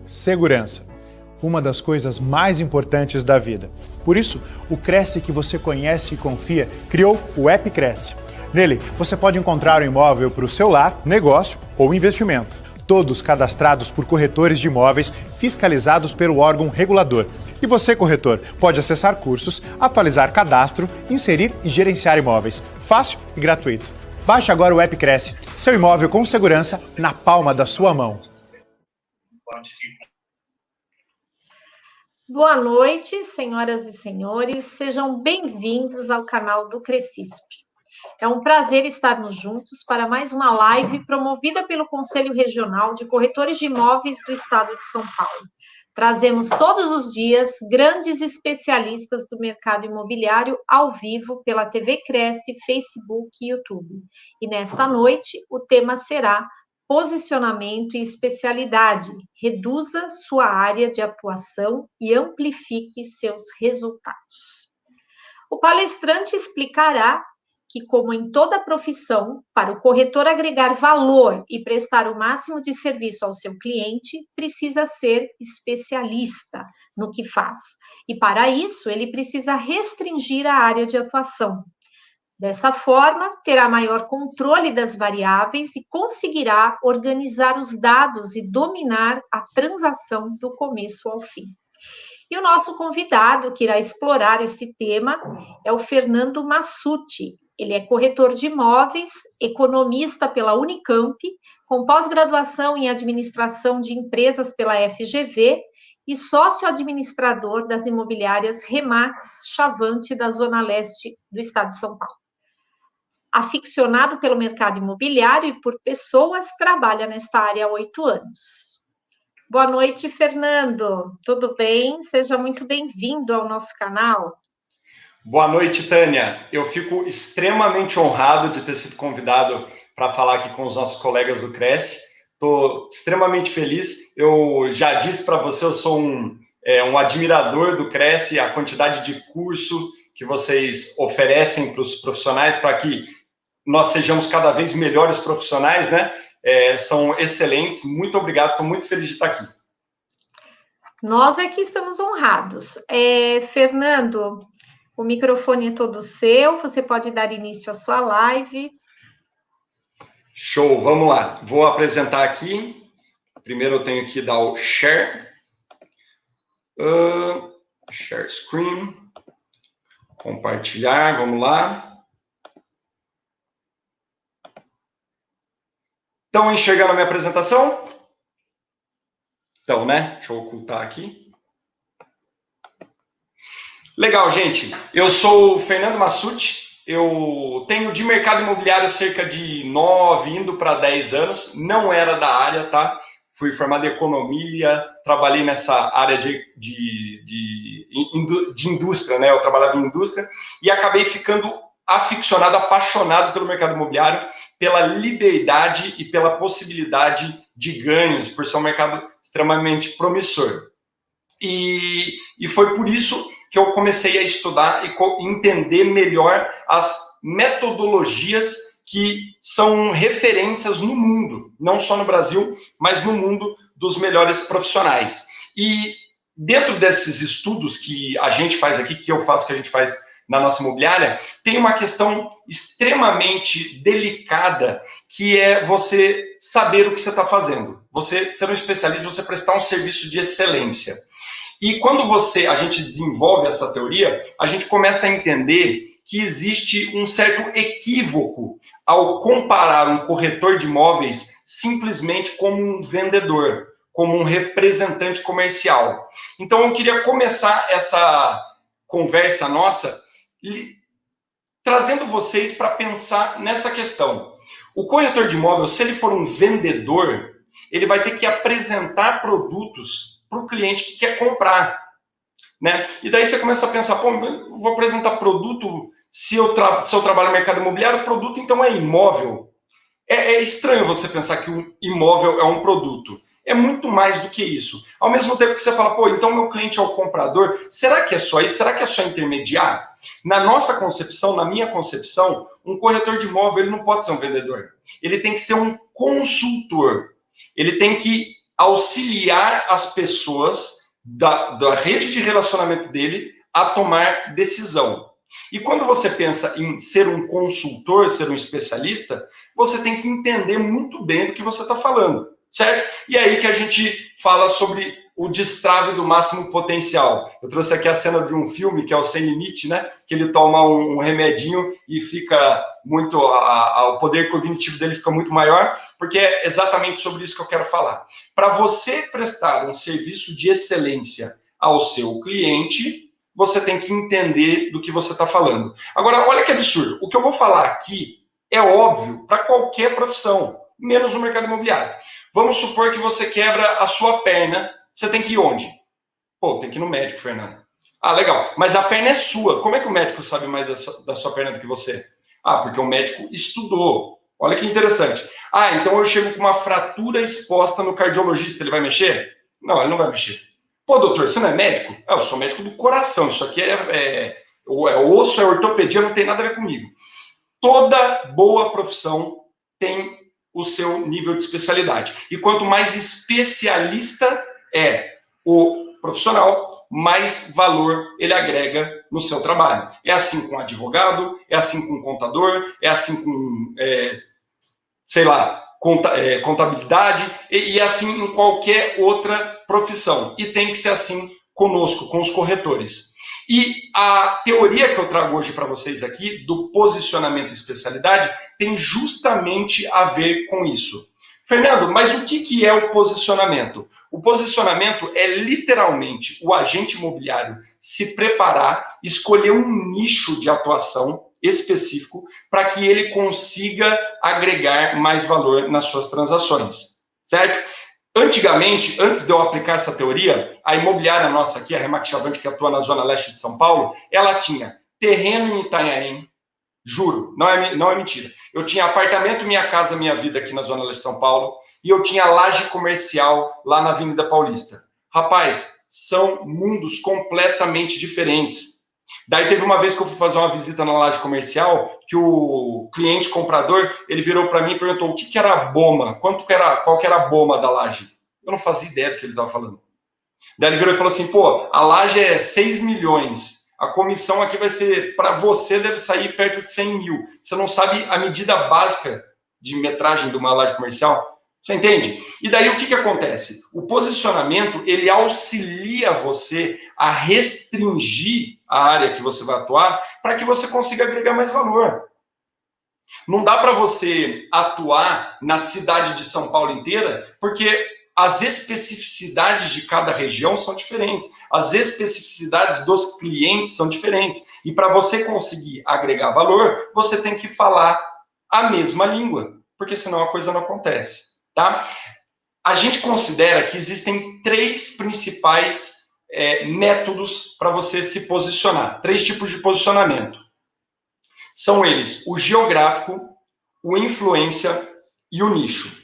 Segurança, uma das coisas mais importantes da vida. Por isso, o Cresce que você conhece e confia criou o App Cresce. Nele, você pode encontrar um imóvel para o seu lar, negócio ou investimento. Todos cadastrados por corretores de imóveis fiscalizados pelo órgão regulador. E você, corretor, pode acessar cursos, atualizar cadastro, inserir e gerenciar imóveis. Fácil e gratuito. Baixe agora o App Cresce, seu imóvel com segurança na palma da sua mão. Boa noite, senhoras e senhores, sejam bem-vindos ao canal do Crescisp. É um prazer estarmos juntos para mais uma live promovida pelo Conselho Regional de Corretores de Imóveis do Estado de São Paulo. Trazemos todos os dias grandes especialistas do mercado imobiliário ao vivo pela TV Cresce, Facebook e YouTube. E nesta noite o tema será posicionamento e especialidade. Reduza sua área de atuação e amplifique seus resultados. O palestrante explicará que, como em toda profissão, para o corretor agregar valor e prestar o máximo de serviço ao seu cliente, precisa ser especialista no que faz. E, para isso, ele precisa restringir a área de atuação. Dessa forma, terá maior controle das variáveis e conseguirá organizar os dados e dominar a transação do começo ao fim. E o nosso convidado que irá explorar esse tema é o Fernando Massucci. Ele é corretor de imóveis, economista pela Unicamp, com pós-graduação em administração de empresas pela FGV e sócio-administrador das imobiliárias Remax Chavante da Zona Leste do Estado de São Paulo. Aficionado pelo mercado imobiliário e por pessoas, trabalha nesta área há 8 anos. Boa noite, Fernando. Tudo bem? Seja muito bem-vindo ao nosso canal. Boa noite, Tânia. Eu fico extremamente honrado de ter sido convidado para falar aqui com os nossos colegas do Cresce. Estou extremamente feliz. Eu já disse para você, eu sou um admirador do Cresce, a quantidade de curso que vocês oferecem para os profissionais para que nós sejamos cada vez melhores profissionais, né? São excelentes. Muito obrigado, estou muito feliz de estar aqui. Nós aqui estamos honrados. Fernando, o microfone é todo seu, você pode dar início à sua live. Show, vamos lá. Vou apresentar aqui. Primeiro eu tenho que dar o share. Share screen. Compartilhar, vamos lá. Estão enxergando a minha apresentação? Então, né? Deixa eu ocultar aqui. Legal, gente. Eu sou o Fernando Massucci. Eu tenho de mercado imobiliário cerca de 9, indo para 10 anos. Não era da área, tá? Fui formado em economia, trabalhei nessa área de indústria, né? Eu trabalhava em indústria e acabei ficando aficionado, apaixonado pelo mercado imobiliário, pela liberdade e pela possibilidade de ganhos, por ser um mercado extremamente promissor. E foi por isso que eu comecei a estudar e entender melhor as metodologias que são referências no mundo, não só no Brasil, mas no mundo dos melhores profissionais. E dentro desses estudos que a gente faz aqui, que eu faço, que a gente faz na nossa imobiliária, tem uma questão extremamente delicada, que é você saber o que você está fazendo. Você ser um especialista, você prestar um serviço de excelência. E quando a gente desenvolve essa teoria, a gente começa a entender que existe um certo equívoco ao comparar um corretor de imóveis simplesmente como um vendedor, como um representante comercial. Então, eu queria começar essa conversa nossa trazendo vocês para pensar nessa questão. O corretor de imóvel, se ele for um vendedor, ele vai ter que apresentar produtos para o cliente que quer comprar, né? E daí você começa a pensar, pô, eu vou apresentar produto, se eu trabalho no mercado imobiliário, o produto então é imóvel. É estranho você pensar que um imóvel é um produto. É muito mais do que isso. Ao mesmo tempo que você fala, pô, então meu cliente é o comprador, será que é só isso? Será que é só intermediar? Na nossa concepção, na minha concepção, um corretor de imóvel ele não pode ser um vendedor. Ele tem que ser um consultor. Ele tem que auxiliar as pessoas da rede de relacionamento dele a tomar decisão. E quando você pensa em ser um consultor, ser um especialista, você tem que entender muito bem do que você está falando, certo? E aí que a gente fala sobre o destrave do máximo potencial. Eu trouxe aqui a cena de um filme, que é o Sem Limite, né? Que ele toma um remedinho e fica muito... o poder cognitivo dele fica muito maior, porque é exatamente sobre isso que eu quero falar. Para você prestar um serviço de excelência ao seu cliente, você tem que entender do que você está falando. Agora, olha que absurdo. O que eu vou falar aqui é óbvio para qualquer profissão, menos no mercado imobiliário. Vamos supor que você quebra a sua perna, você tem que ir onde? Pô, tem que ir no médico, Fernando. Ah, legal. Mas a perna é sua. Como é que o médico sabe mais da sua perna do que você? Ah, porque o médico estudou. Olha que interessante. Ah, então eu chego com uma fratura exposta no cardiologista, ele vai mexer? Não, ele não vai mexer. Pô, doutor, você não é médico? Ah, eu sou médico do coração. Isso aqui é osso, é ortopedia, não tem nada a ver comigo. Toda boa profissão tem o seu nível de especialidade. E quanto mais especialista é o profissional, mais valor ele agrega no seu trabalho. É assim com advogado, é assim com contador, é assim com, contabilidade, e assim em qualquer outra profissão. E tem que ser assim conosco, com os corretores. E a teoria que eu trago hoje para vocês aqui, do posicionamento e especialidade, tem justamente a ver com isso. Fernando, mas o que é o posicionamento? O posicionamento é literalmente o agente imobiliário se preparar, escolher um nicho de atuação específico para que ele consiga agregar mais valor nas suas transações, certo? Antigamente, antes de eu aplicar essa teoria, a imobiliária nossa aqui, a Remax Chavante, que atua na zona leste de São Paulo, ela tinha terreno em Itanhaém, juro, não é mentira. Eu tinha apartamento Minha Casa Minha Vida aqui na zona leste de São Paulo, e eu tinha laje comercial lá na Avenida Paulista. Rapaz, são mundos completamente diferentes. Daí teve uma vez que eu fui fazer uma visita na laje comercial, que o cliente comprador, ele virou para mim e perguntou o que era a BOMA, qual que era a BOMA da laje. Eu não fazia ideia do que ele estava falando. Daí ele virou e falou assim, pô, a laje é 6 milhões, a comissão aqui vai ser, para você deve sair perto de 100 mil. Você não sabe a medida básica de metragem de uma laje comercial? Você entende? E daí o que acontece? O posicionamento, ele auxilia você a restringir a área que você vai atuar para que você consiga agregar mais valor. Não dá para você atuar na cidade de São Paulo inteira, porque as especificidades de cada região são diferentes. As especificidades dos clientes são diferentes. E para você conseguir agregar valor, você tem que falar a mesma língua, porque senão a coisa não acontece. Tá? A gente considera que existem 3 principais métodos para você se posicionar, 3 tipos de posicionamento. São eles o geográfico, o influência e o nicho.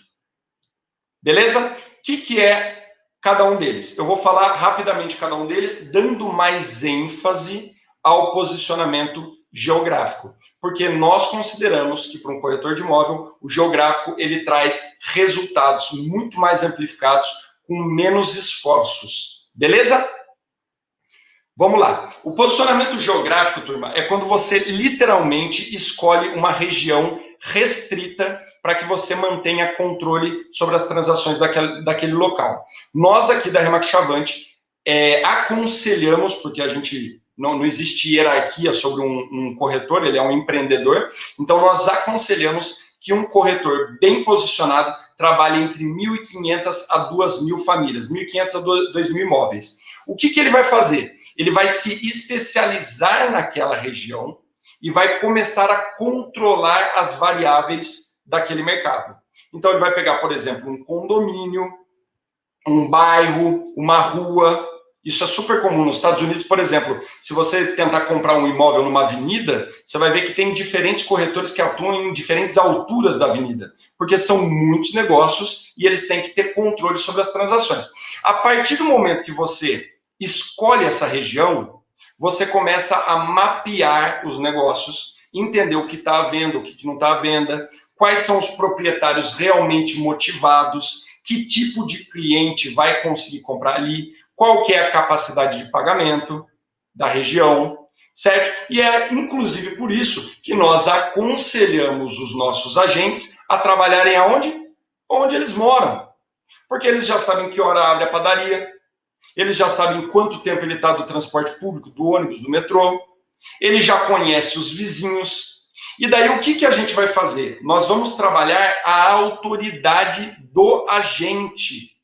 Beleza? O que é cada um deles? Eu vou falar rapidamente cada um deles, dando mais ênfase ao posicionamento geográfico, porque nós consideramos que para um corretor de imóvel, o geográfico ele traz resultados muito mais amplificados com menos esforços. Beleza? Vamos lá. O posicionamento geográfico, turma, é quando você literalmente escolhe uma região restrita para que você mantenha controle sobre as transações daquele local. Nós aqui da Remax Chavante aconselhamos, porque a gente não existe hierarquia sobre um corretor, ele é um empreendedor, então nós aconselhamos que um corretor bem posicionado trabalhe entre 1.500 a 2.000 famílias, 1.500 a 2.000 imóveis. O que ele vai fazer? Ele vai se especializar naquela região e vai começar a controlar as variáveis daquele mercado. Então ele vai pegar, por exemplo, um condomínio, um bairro, uma rua. Isso é super comum nos Estados Unidos, por exemplo. Se você tentar comprar um imóvel numa avenida, você vai ver que tem diferentes corretores que atuam em diferentes alturas da avenida, porque são muitos negócios e eles têm que ter controle sobre as transações. A partir do momento que você escolhe essa região, você começa a mapear os negócios, entender o que está à venda, o que não está à venda, quais são os proprietários realmente motivados, que tipo de cliente vai conseguir comprar ali, qual que é a capacidade de pagamento da região, certo? E é inclusive por isso que nós aconselhamos os nossos agentes a trabalharem aonde? Onde eles moram. Porque eles já sabem que hora abre a padaria, eles já sabem quanto tempo ele está do transporte público, do ônibus, do metrô, ele já conhece os vizinhos. E daí o que a gente vai fazer? Nós vamos trabalhar a autoridade do agente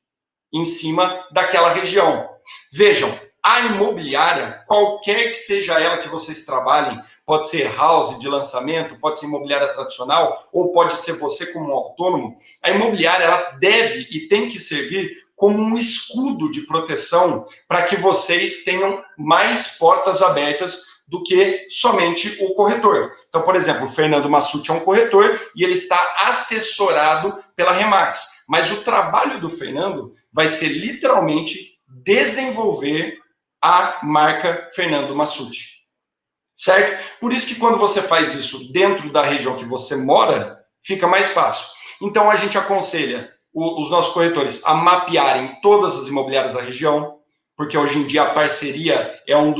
em cima daquela região. Vejam, a imobiliária, qualquer que seja ela que vocês trabalhem, pode ser house de lançamento, pode ser imobiliária tradicional, ou pode ser você como autônomo, a imobiliária ela deve e tem que servir como um escudo de proteção para que vocês tenham mais portas abertas do que somente o corretor. Então, por exemplo, o Fernando Massucci é um corretor e ele está assessorado pela Remax. Mas o trabalho do Fernando vai ser literalmente desenvolver a marca Fernando Massucci. Certo? Por isso que quando você faz isso dentro da região que você mora, fica mais fácil. Então a gente aconselha os nossos corretores a mapearem todas as imobiliárias da região, porque hoje em dia a parceria é uma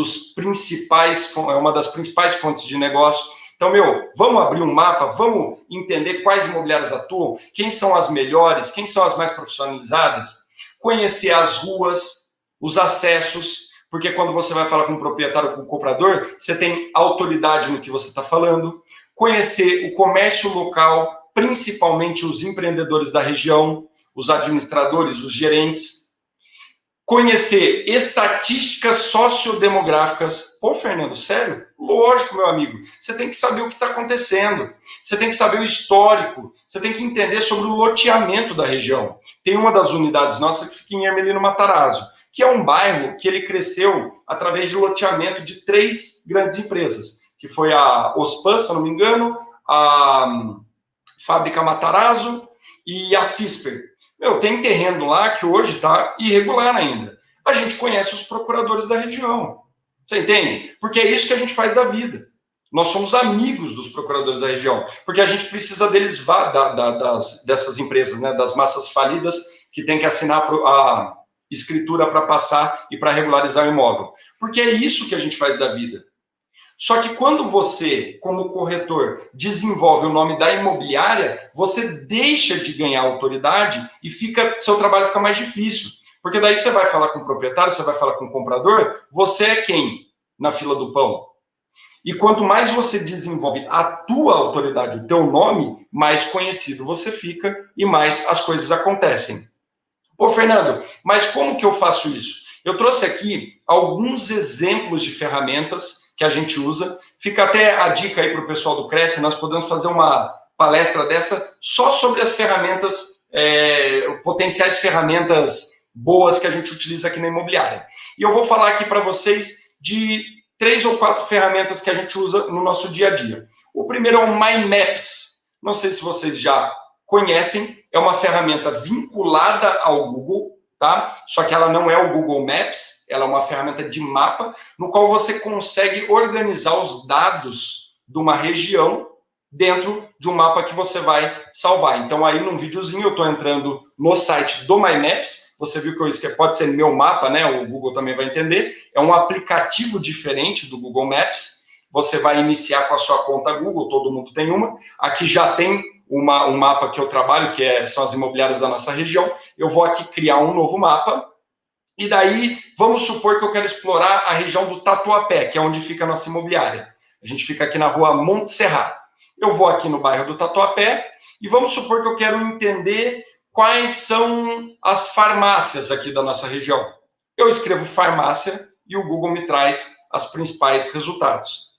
das principais fontes de negócio. Então, vamos abrir um mapa, vamos entender quais imobiliárias atuam, quem são as melhores, quem são as mais profissionalizadas, conhecer as ruas, os acessos, porque quando você vai falar com o proprietário ou com o comprador, você tem autoridade no que você está falando, conhecer o comércio local, principalmente os empreendedores da região, os administradores, os gerentes, conhecer estatísticas sociodemográficas. Pô, Fernando, sério? Lógico, meu amigo. Você tem que saber o que está acontecendo. Você tem que saber o histórico. Você tem que entender sobre o loteamento da região. Tem uma das unidades nossas que fica em Hermelino Matarazzo, que é um bairro que ele cresceu através de loteamento de 3 grandes empresas, que foi a Ospan, se eu não me engano, a Fábrica Matarazzo e a Cisper. Tem terreno lá que hoje está irregular ainda. A gente conhece os procuradores da região. Você entende? Porque é isso que a gente faz da vida. Nós somos amigos dos procuradores da região, porque a gente precisa deles, dessas empresas, né, das massas falidas, que tem que assinar a escritura para passar e para regularizar o imóvel. Porque é isso que a gente faz da vida. Só que quando você, como corretor, desenvolve o nome da imobiliária, você deixa de ganhar autoridade e seu trabalho fica mais difícil. Porque daí você vai falar com o proprietário, você vai falar com o comprador, você é quem na fila do pão? E quanto mais você desenvolve a tua autoridade, o teu nome, mais conhecido você fica e mais as coisas acontecem. Pô, Fernando, mas como que eu faço isso? Eu trouxe aqui alguns exemplos de ferramentas que a gente usa. Fica até a dica aí para o pessoal do Cresce, nós podemos fazer uma palestra dessa só sobre as ferramentas, potenciais ferramentas boas que a gente utiliza aqui na imobiliária. E eu vou falar aqui para vocês de 3 ou 4 ferramentas que a gente usa no nosso dia a dia. O primeiro é o My Maps. Não sei se vocês já conhecem, é uma ferramenta vinculada ao Google, tá? Só que ela não é o Google Maps, ela é uma ferramenta de mapa, no qual você consegue organizar os dados de uma região dentro de um mapa que você vai salvar. Então, aí num videozinho, eu estou entrando no site do My Maps, você viu que pode ser meu mapa, né? O Google também vai entender. É um aplicativo diferente do Google Maps. Você vai iniciar com a sua conta Google, todo mundo tem uma. Aqui já tem um mapa que eu trabalho, que são as imobiliárias da nossa região. Eu vou aqui criar um novo mapa. E daí, vamos supor que eu quero explorar a região do Tatuapé, que é onde fica a nossa imobiliária. A gente fica aqui na rua Monte Serra. Eu vou aqui no bairro do Tatuapé e vamos supor que eu quero entender quais são as farmácias aqui da nossa região. Eu escrevo farmácia e o Google me traz os principais resultados.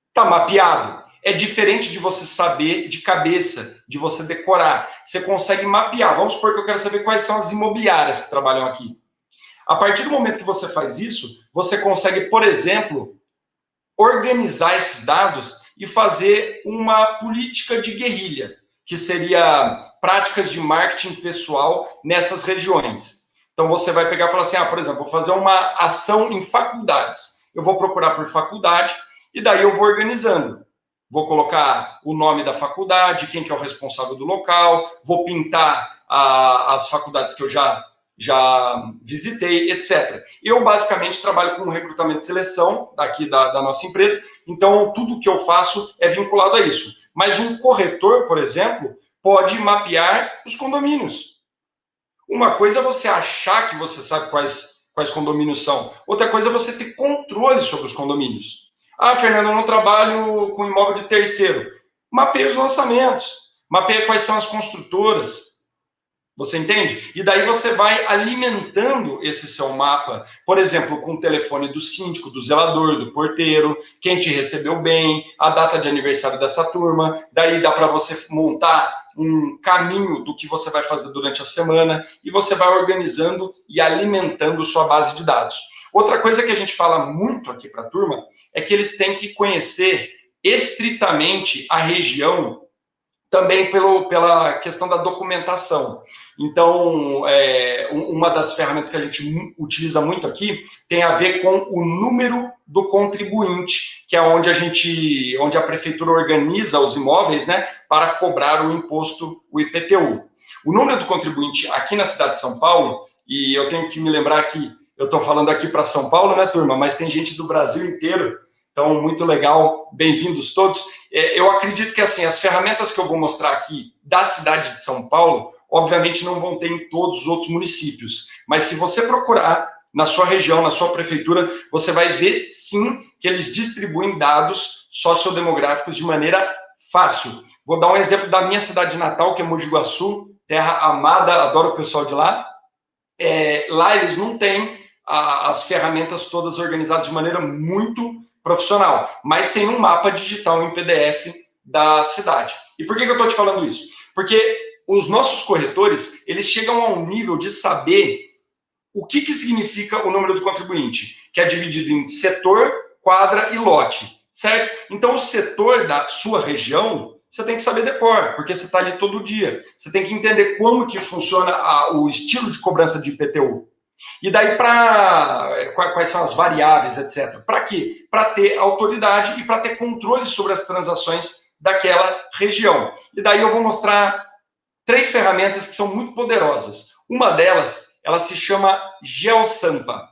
Está mapeado. É diferente de você saber de cabeça, de você decorar. Você consegue mapear. Vamos supor que eu quero saber quais são as imobiliárias que trabalham aqui. A partir do momento que você faz isso, você consegue, por exemplo, organizar esses dados e fazer uma política de guerrilha, que seria práticas de marketing pessoal nessas regiões. Então, você vai pegar e falar assim, por exemplo, vou fazer uma ação em faculdades. Eu vou procurar por faculdade e daí eu vou organizando. Vou colocar o nome da faculdade, quem que é o responsável do local, vou pintar as faculdades que eu já visitei, etc. Eu, basicamente, trabalho com recrutamento e seleção daqui da nossa empresa, então tudo que eu faço é vinculado a isso. Mas um corretor, por exemplo, pode mapear os condomínios. Uma coisa é você achar que você sabe quais condomínios são, outra coisa é você ter controle sobre os condomínios. Ah, Fernando, eu não trabalho com imóvel de terceiro. Mapeia os lançamentos, mapeia quais são as construtoras. Você entende? E daí você vai alimentando esse seu mapa, por exemplo, com o telefone do síndico, do zelador, do porteiro, quem te recebeu bem, a data de aniversário dessa turma. Daí dá para você montar um caminho do que você vai fazer durante a semana e você vai organizando e alimentando sua base de dados. Outra coisa que a gente fala muito aqui para a turma é que eles têm que conhecer estritamente a região também pela questão da documentação. Então, uma das ferramentas que a gente utiliza muito aqui tem a ver com o número do contribuinte, que é onde a prefeitura organiza os imóveis, né, para cobrar o imposto, o IPTU. O número do contribuinte aqui na cidade de São Paulo, e eu tenho que me lembrar que eu estou falando aqui para São Paulo, né, turma, mas tem gente do Brasil inteiro, então, muito legal, bem-vindos todos. Eu acredito que, assim, as ferramentas que eu vou mostrar aqui da cidade de São Paulo, obviamente não vão ter em todos os outros municípios, mas se você procurar na sua região, na sua prefeitura, você vai ver, sim, que eles distribuem dados sociodemográficos de maneira fácil. Vou dar um exemplo da minha cidade natal, que é Mogi Guaçu, terra amada, adoro o pessoal de lá. Lá eles não têm as ferramentas todas organizadas de maneira muito profissional, mas tem um mapa digital em PDF da cidade. E por que eu estou te falando isso? Porque os nossos corretores, eles chegam a um nível de saber o que significa o número do contribuinte, que é dividido em setor, quadra e lote, certo? Então, o setor da sua região, você tem que saber decor, porque você está ali todo dia. Você tem que entender como que funciona o estilo de cobrança de IPTU. E daí, quais são as variáveis, etc. Para quê? Para ter autoridade e para ter controle sobre as transações daquela região. E daí eu vou mostrar 3 ferramentas que são muito poderosas. Uma delas, ela se chama GeoSampa.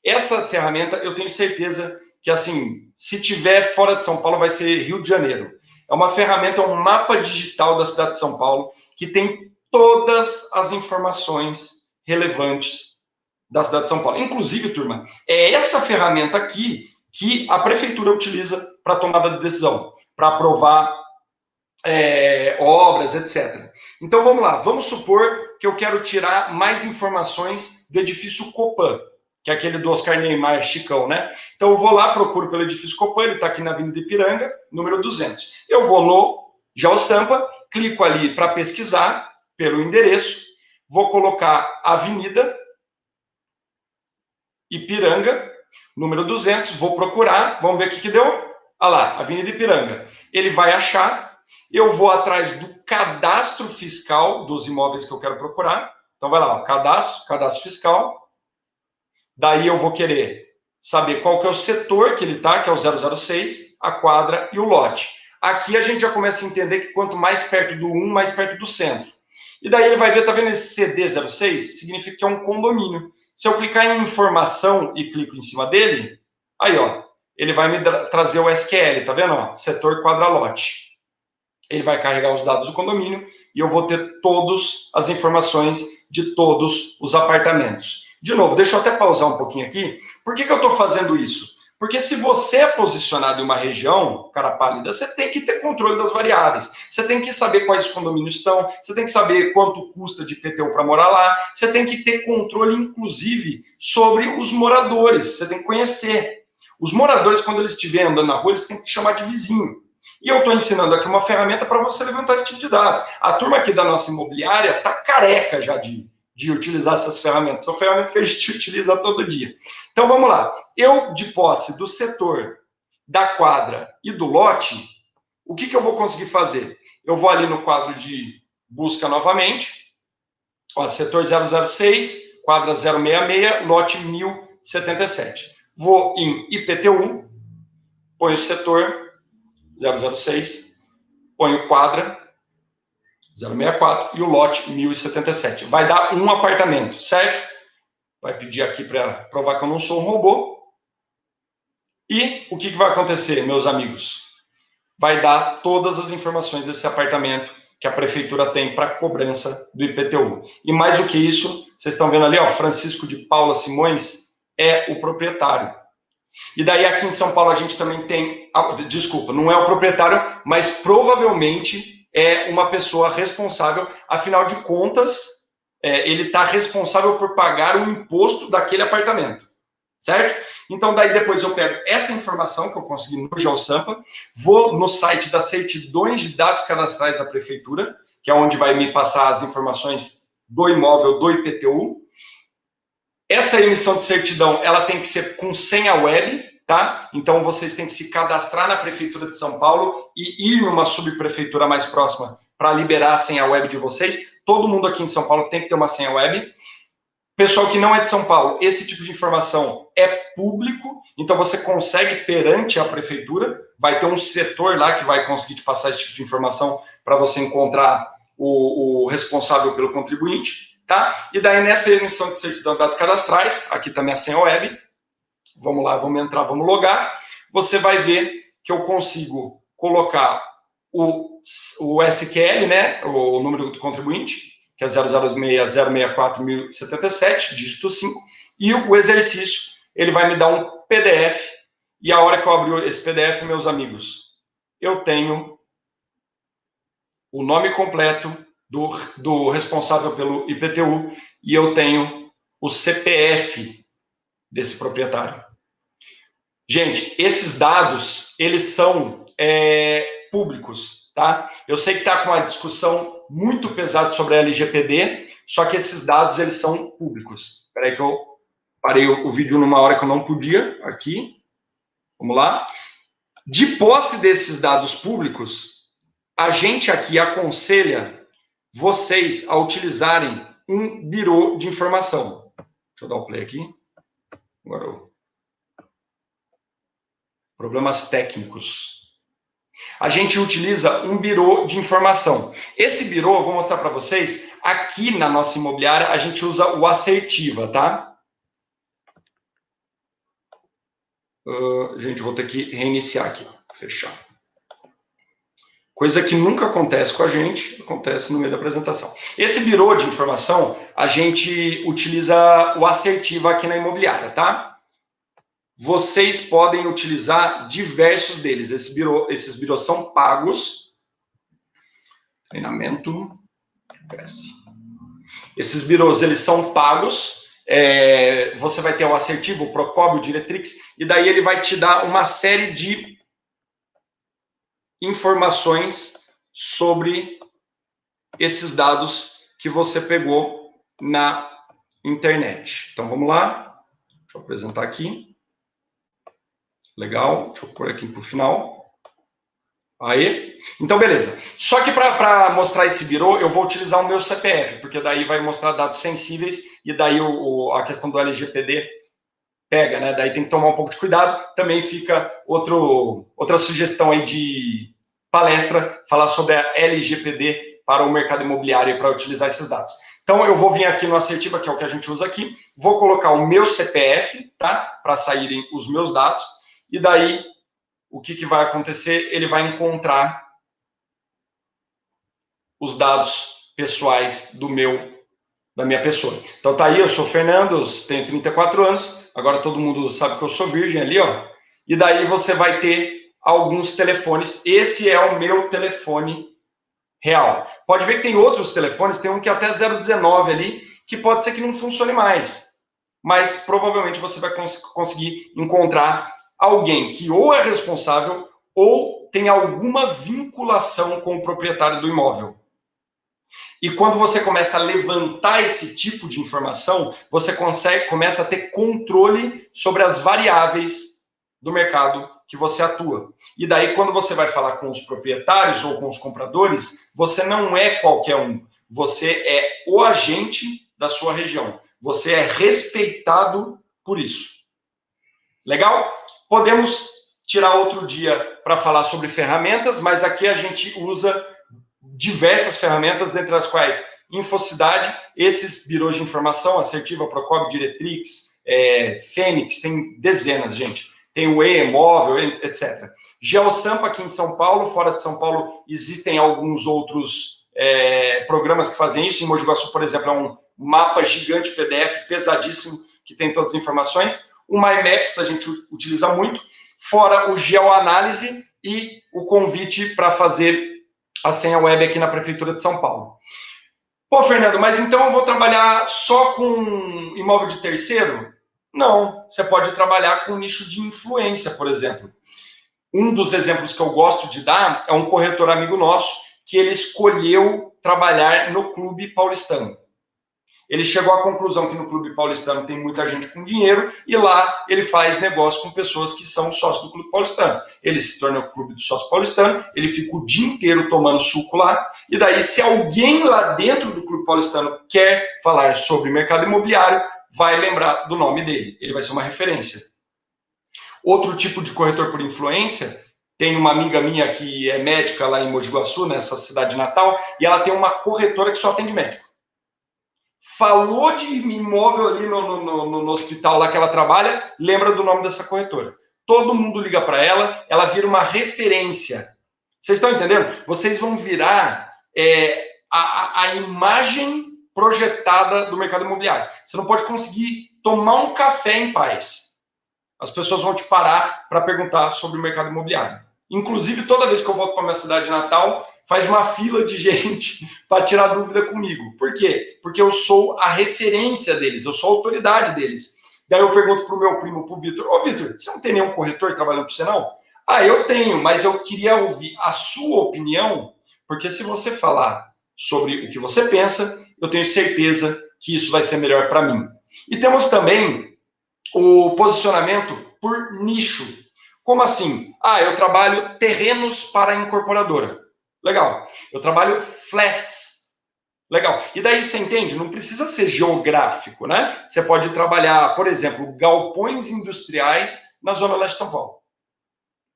Essa ferramenta, eu tenho certeza que, assim, se tiver fora de São Paulo, vai ser Rio de Janeiro. É uma ferramenta, um mapa digital da cidade de São Paulo, que tem todas as informações relevantes da cidade de São Paulo. Inclusive, turma, é essa ferramenta aqui que a prefeitura utiliza para tomada de decisão, para aprovar obras, etc. Então, vamos lá. Vamos supor que eu quero tirar mais informações do edifício Copan, que é aquele do Oscar Niemeyer, Chicão, né? Então, eu vou lá, procuro pelo edifício Copan, ele está aqui na Avenida Ipiranga, número 200. Eu vou no GeoSampa, clico ali para pesquisar pelo endereço, vou colocar Avenida Ipiranga, número 200, vou procurar, vamos ver o que deu. Olha lá, Avenida Ipiranga. Ele vai achar, eu vou atrás do cadastro fiscal dos imóveis que eu quero procurar. Então, vai lá, cadastro fiscal. Daí eu vou querer saber qual que é o setor que ele está, que é o 006, a quadra e o lote. Aqui a gente já começa a entender que quanto mais perto do 1, mais perto do centro. E daí ele vai ver, tá vendo esse CD06? Significa que é um condomínio. Se eu clicar em informação e clico em cima dele, aí, ó, ele vai me trazer o SQL, tá vendo? Ó, setor quadra lote. Ele vai carregar os dados do condomínio e eu vou ter todas as informações de todos os apartamentos. De novo, deixa eu até pausar um pouquinho aqui. Por que eu estou fazendo isso? Porque se você é posicionado em uma região, cara pálida, você tem que ter controle das variáveis. Você tem que saber quais os condomínios estão, você tem que saber quanto custa de IPTU para morar lá, você tem que ter controle, inclusive, sobre os moradores. Você tem que conhecer. Os moradores, quando eles estiverem andando na rua, eles têm que te chamar de vizinho. E eu estou ensinando aqui uma ferramenta para você levantar esse tipo de dado. A turma aqui da nossa imobiliária está careca já de utilizar essas ferramentas. São ferramentas que a gente utiliza todo dia. Então, vamos lá. Eu, de posse do setor, da quadra e do lote, o que eu vou conseguir fazer? Eu vou ali no quadro de busca novamente. Ó, setor 006, quadra 066, lote 1077. Vou em IPTU, ponho o setor 006, ponho quadra 064 e o lote 1077. Vai dar um apartamento, certo? Vai pedir aqui para provar que eu não sou um robô. E o que vai acontecer, meus amigos? Vai dar todas as informações desse apartamento que a prefeitura tem para cobrança do IPTU. E mais do que isso, vocês estão vendo ali, ó, Francisco de Paula Simões é o proprietário. E daí aqui em São Paulo a gente também tem, desculpa, não é o proprietário, mas provavelmente é uma pessoa responsável, afinal de contas, ele está responsável por pagar o imposto daquele apartamento, certo? Então daí depois eu pego essa informação que eu consegui no GeoSampa, vou no site das certidões de dados cadastrais da prefeitura, que é onde vai me passar as informações do imóvel do IPTU. Essa emissão de certidão, ela tem que ser com senha web, tá? Então vocês têm que se cadastrar na Prefeitura de São Paulo e ir numa subprefeitura mais próxima para liberar a senha web de vocês. Todo mundo aqui em São Paulo tem que ter uma senha web. Pessoal que não é de São Paulo, esse tipo de informação é público, então você consegue perante a prefeitura, vai ter um setor lá que vai conseguir te passar esse tipo de informação para você encontrar o responsável pelo contribuinte, tá? E daí nessa emissão de certidão de dados cadastrais, aqui tá minha senha web, vamos lá, vamos entrar, vamos logar, você vai ver que eu consigo colocar o SQL, né, o número do contribuinte, que é 006-064-1077, dígito 5, e o exercício, ele vai me dar um PDF, e a hora que eu abrir esse PDF, meus amigos, eu tenho o nome completo do responsável pelo IPTU, e eu tenho o CPF desse proprietário. Gente, esses dados, eles são públicos, tá? Eu sei que está com uma discussão muito pesada sobre a LGPD, só que esses dados, eles são públicos. Espera aí que eu parei o vídeo numa hora que eu não podia, aqui. Vamos lá. De posse desses dados públicos, a gente aqui aconselha vocês a utilizarem um birô de informação. Deixa eu dar o play aqui. Agora problemas técnicos. A gente utiliza um birô de informação. Esse birô, eu vou mostrar para vocês, aqui na nossa imobiliária, a gente usa o Assertiva, tá? Gente, eu vou ter que reiniciar aqui, fechar. Coisa que nunca acontece com a gente, acontece no meio da apresentação. Esse birô de informação, a gente utiliza o Assertiva aqui na imobiliária, tá? Vocês podem utilizar diversos deles. Esses birôs são pagos. Treinamento. Esses birôs, eles são pagos. Você vai ter o Assertivo, o Procóbio, o Diretrix, e daí ele vai te dar uma série de informações sobre esses dados que você pegou na internet. Então, vamos lá. Deixa eu apresentar aqui. Legal, deixa eu pôr aqui para o final. Aí, então beleza. Só que para mostrar esse birô, eu vou utilizar o meu CPF, porque daí vai mostrar dados sensíveis e daí a questão do LGPD pega, né? Daí tem que tomar um pouco de cuidado. Também fica outra sugestão aí de palestra, falar sobre a LGPD para o mercado imobiliário e para utilizar esses dados. Então, eu vou vir aqui no Assertiva, que é o que a gente usa aqui, vou colocar o meu CPF, tá? Para saírem os meus dados. E daí, o que vai acontecer? Ele vai encontrar os dados pessoais da minha pessoa. Então, tá aí, eu sou Fernando, tenho 34 anos, agora todo mundo sabe que eu sou virgem ali, ó. E daí você vai ter alguns telefones. Esse é o meu telefone real. Pode ver que tem outros telefones, tem um que é até 019 ali, que pode ser que não funcione mais. Mas, provavelmente, você vai conseguir encontrar alguém que ou é responsável ou tem alguma vinculação com o proprietário do imóvel. E quando você começa a levantar esse tipo de informação, você começa a ter controle sobre as variáveis do mercado que você atua. E daí, quando você vai falar com os proprietários ou com os compradores, você não é qualquer um. Você é o agente da sua região. Você é respeitado por isso. Legal? Podemos tirar outro dia para falar sobre ferramentas, mas aqui a gente usa diversas ferramentas, dentre as quais Infocidade, esses birôs de informação, Assertiva, Procob, Diretrix, Fênix, tem dezenas, gente. Tem o E-Móvel, etc. GeoSampa aqui em São Paulo, fora de São Paulo existem alguns outros programas que fazem isso. Em Mogi Guaçu, por exemplo, é um mapa gigante PDF, pesadíssimo, que tem todas as informações. O MyMaps a gente utiliza muito, fora o GeoAnálise e o convite para fazer a senha web aqui na Prefeitura de São Paulo. Pô, Fernando, mas então eu vou trabalhar só com imóvel de terceiro? Não, você pode trabalhar com nicho de influência, por exemplo. Um dos exemplos que eu gosto de dar é um corretor amigo nosso que ele escolheu trabalhar no Clube Paulistano. Ele chegou à conclusão que no Clube Paulistano tem muita gente com dinheiro e lá ele faz negócio com pessoas que são sócios do Clube Paulistano. Ele se torna o Clube do Sócio Paulistano, ele fica o dia inteiro tomando suco lá, e daí se alguém lá dentro do Clube Paulistano quer falar sobre mercado imobiliário, vai lembrar do nome dele, ele vai ser uma referência. Outro tipo de corretor por influência, tem uma amiga minha que é médica lá em Mogi Guaçu, nessa cidade natal, e ela tem uma corretora que só atende médico. Falou de imóvel ali no hospital lá que ela trabalha, lembra do nome dessa corretora. Todo mundo liga para ela vira uma referência. Vocês estão entendendo? Vocês vão virar a imagem projetada do mercado imobiliário. Você não pode conseguir tomar um café em paz. As pessoas vão te parar para perguntar sobre o mercado imobiliário. Inclusive, toda vez que eu volto para minha cidade natal, faz uma fila de gente para tirar dúvida comigo. Por quê? Porque eu sou a referência deles, eu sou a autoridade deles. Daí eu pergunto para o meu primo, para o Vitor, ô Vitor, você não tem nenhum corretor trabalhando para você não? Ah, eu tenho, mas eu queria ouvir a sua opinião, porque se você falar sobre o que você pensa, eu tenho certeza que isso vai ser melhor para mim. E temos também o posicionamento por nicho. Como assim? Ah, eu trabalho terrenos para a incorporadora. Legal. Eu trabalho flats. Legal. E daí você entende? Não precisa ser geográfico, né? Você pode trabalhar, por exemplo, galpões industriais na Zona Leste de São Paulo.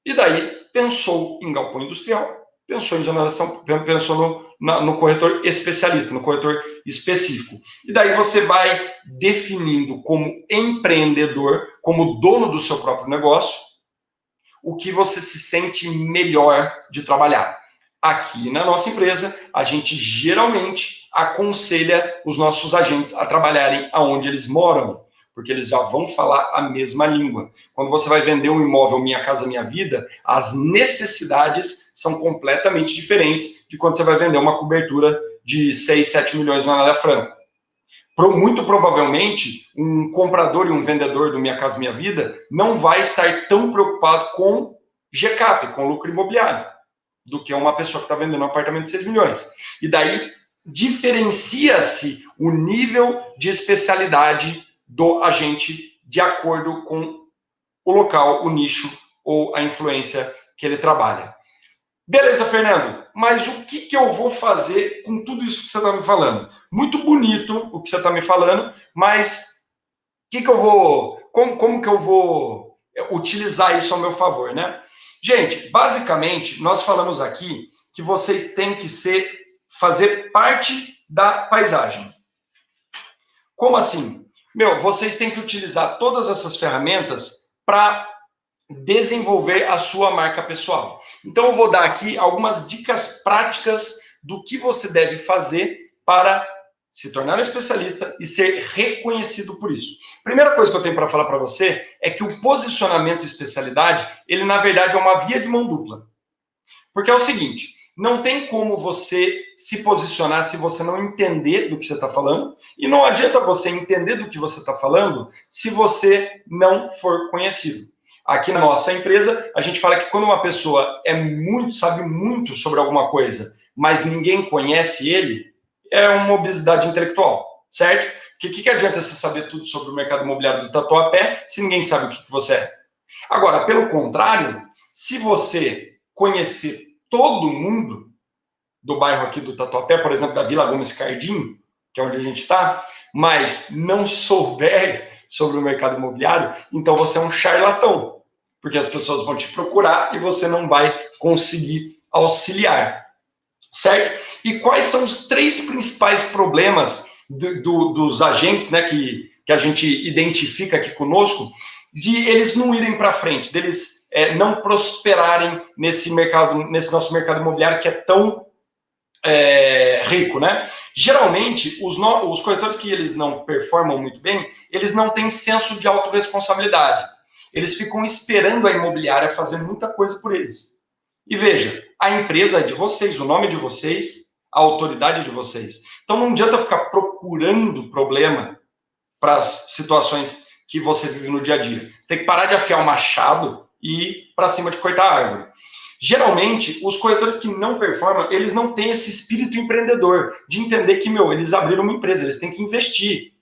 E daí pensou em galpão industrial, pensou em Zona Leste de São Paulo, pensou no corretor especialista, no corretor específico. E daí você vai definindo como empreendedor, como dono do seu próprio negócio, o que você se sente melhor de trabalhar. Aqui na nossa empresa, a gente geralmente aconselha os nossos agentes a trabalharem aonde eles moram, porque eles já vão falar a mesma língua. Quando você vai vender um imóvel Minha Casa Minha Vida, as necessidades são completamente diferentes de quando você vai vender uma cobertura de 6, 7 milhões na Anália Franco. Muito provavelmente, um comprador e um vendedor do Minha Casa Minha Vida não vai estar tão preocupado com GCAP, com lucro imobiliário, do que uma pessoa que está vendendo um apartamento de 6 milhões. E daí, diferencia-se o nível de especialidade do agente de acordo com o local, o nicho ou a influência que ele trabalha. Beleza, Fernando, mas o que eu vou fazer com tudo isso que você está me falando? Muito bonito o que você está me falando, mas como que eu vou utilizar isso ao meu favor, né? Gente, basicamente, nós falamos aqui que vocês têm que fazer parte da paisagem. Como assim? Vocês têm que utilizar todas essas ferramentas para desenvolver a sua marca pessoal. Então, eu vou dar aqui algumas dicas práticas do que você deve fazer para se tornar um especialista e ser reconhecido por isso. Primeira coisa que eu tenho para falar para você é que o posicionamento e especialidade, ele na verdade é uma via de mão dupla. Porque é o seguinte, não tem como você se posicionar se você não entender do que você está falando, e não adianta você entender do que você está falando se você não for conhecido. Aqui na nossa empresa, a gente fala que quando uma pessoa sabe muito sobre alguma coisa, mas ninguém conhece ele, é uma obesidade intelectual, certo? Porque o que adianta você saber tudo sobre o mercado imobiliário do Tatuapé se ninguém sabe o que você é? Agora, pelo contrário, se você conhecer todo mundo do bairro aqui do Tatuapé, por exemplo, da Vila Gomes Cardim, que é onde a gente está, mas não souber sobre o mercado imobiliário, então você é um charlatão, porque as pessoas vão te procurar e você não vai conseguir auxiliar. certo? E quais são os 3 principais problemas dos agentes, né, que a gente identifica aqui conosco, de eles não irem para frente, deles não prosperarem nesse nosso mercado imobiliário que é tão rico, né? Geralmente, os corretores que eles não performam muito bem, eles não têm senso de autorresponsabilidade. Eles ficam esperando a imobiliária fazer muita coisa por eles. E veja, a empresa é de vocês, o nome é de vocês, a autoridade é de vocês. Então não adianta ficar procurando problema para as situações que você vive no dia a dia. Você tem que parar de afiar o machado e ir para cima de cortar a árvore. Geralmente, os corretores que não performam, eles não têm esse espírito empreendedor, de entender que, eles abriram uma empresa, eles têm que investir.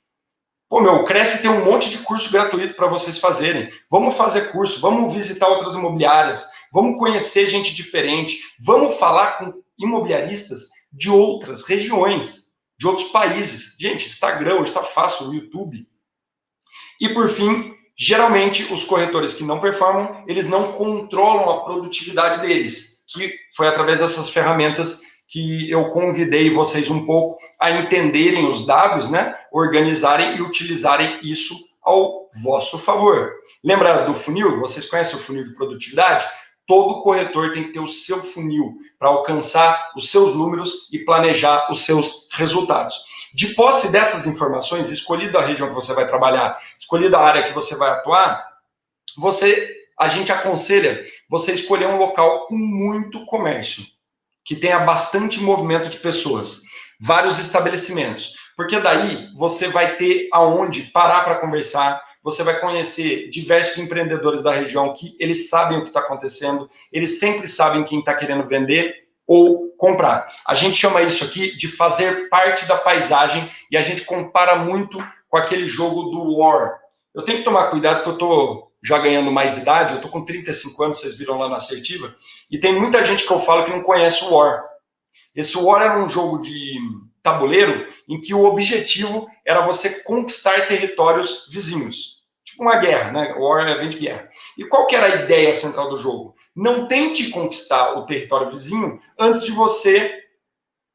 Pô, o Cresce tem um monte de curso gratuito para vocês fazerem. Vamos fazer curso, vamos visitar outras imobiliárias, vamos conhecer gente diferente, vamos falar com imobiliaristas de outras regiões, de outros países. Gente, Instagram hoje está fácil, YouTube. E, por fim, geralmente, os corretores que não performam, eles não controlam a produtividade deles, que foi através dessas ferramentas que eu convidei vocês um pouco a entenderem os dados, né? Organizarem e utilizarem isso ao vosso favor. Lembra do funil? Vocês conhecem o funil de produtividade? Todo corretor tem que ter o seu funil para alcançar os seus números e planejar os seus resultados. De posse dessas informações, escolhida a região que você vai trabalhar, escolhida a área que você vai atuar, a gente aconselha você escolher um local com muito comércio, que tenha bastante movimento de pessoas, vários estabelecimentos, porque daí você vai ter aonde parar para conversar, você vai conhecer diversos empreendedores da região que eles sabem o que está acontecendo, eles sempre sabem quem está querendo vender ou comprar. A gente chama isso aqui de fazer parte da paisagem e a gente compara muito com aquele jogo do War. Eu tenho que tomar cuidado porque eu estou já ganhando mais idade, eu estou com 35 anos, vocês viram lá na assertiva, e tem muita gente que eu falo que não conhece o War. Esse War era um jogo de tabuleiro em que o objetivo era você conquistar territórios vizinhos. Tipo uma guerra, né? War vem de guerra. E qual que era a ideia central do jogo? Não tente conquistar o território vizinho antes de você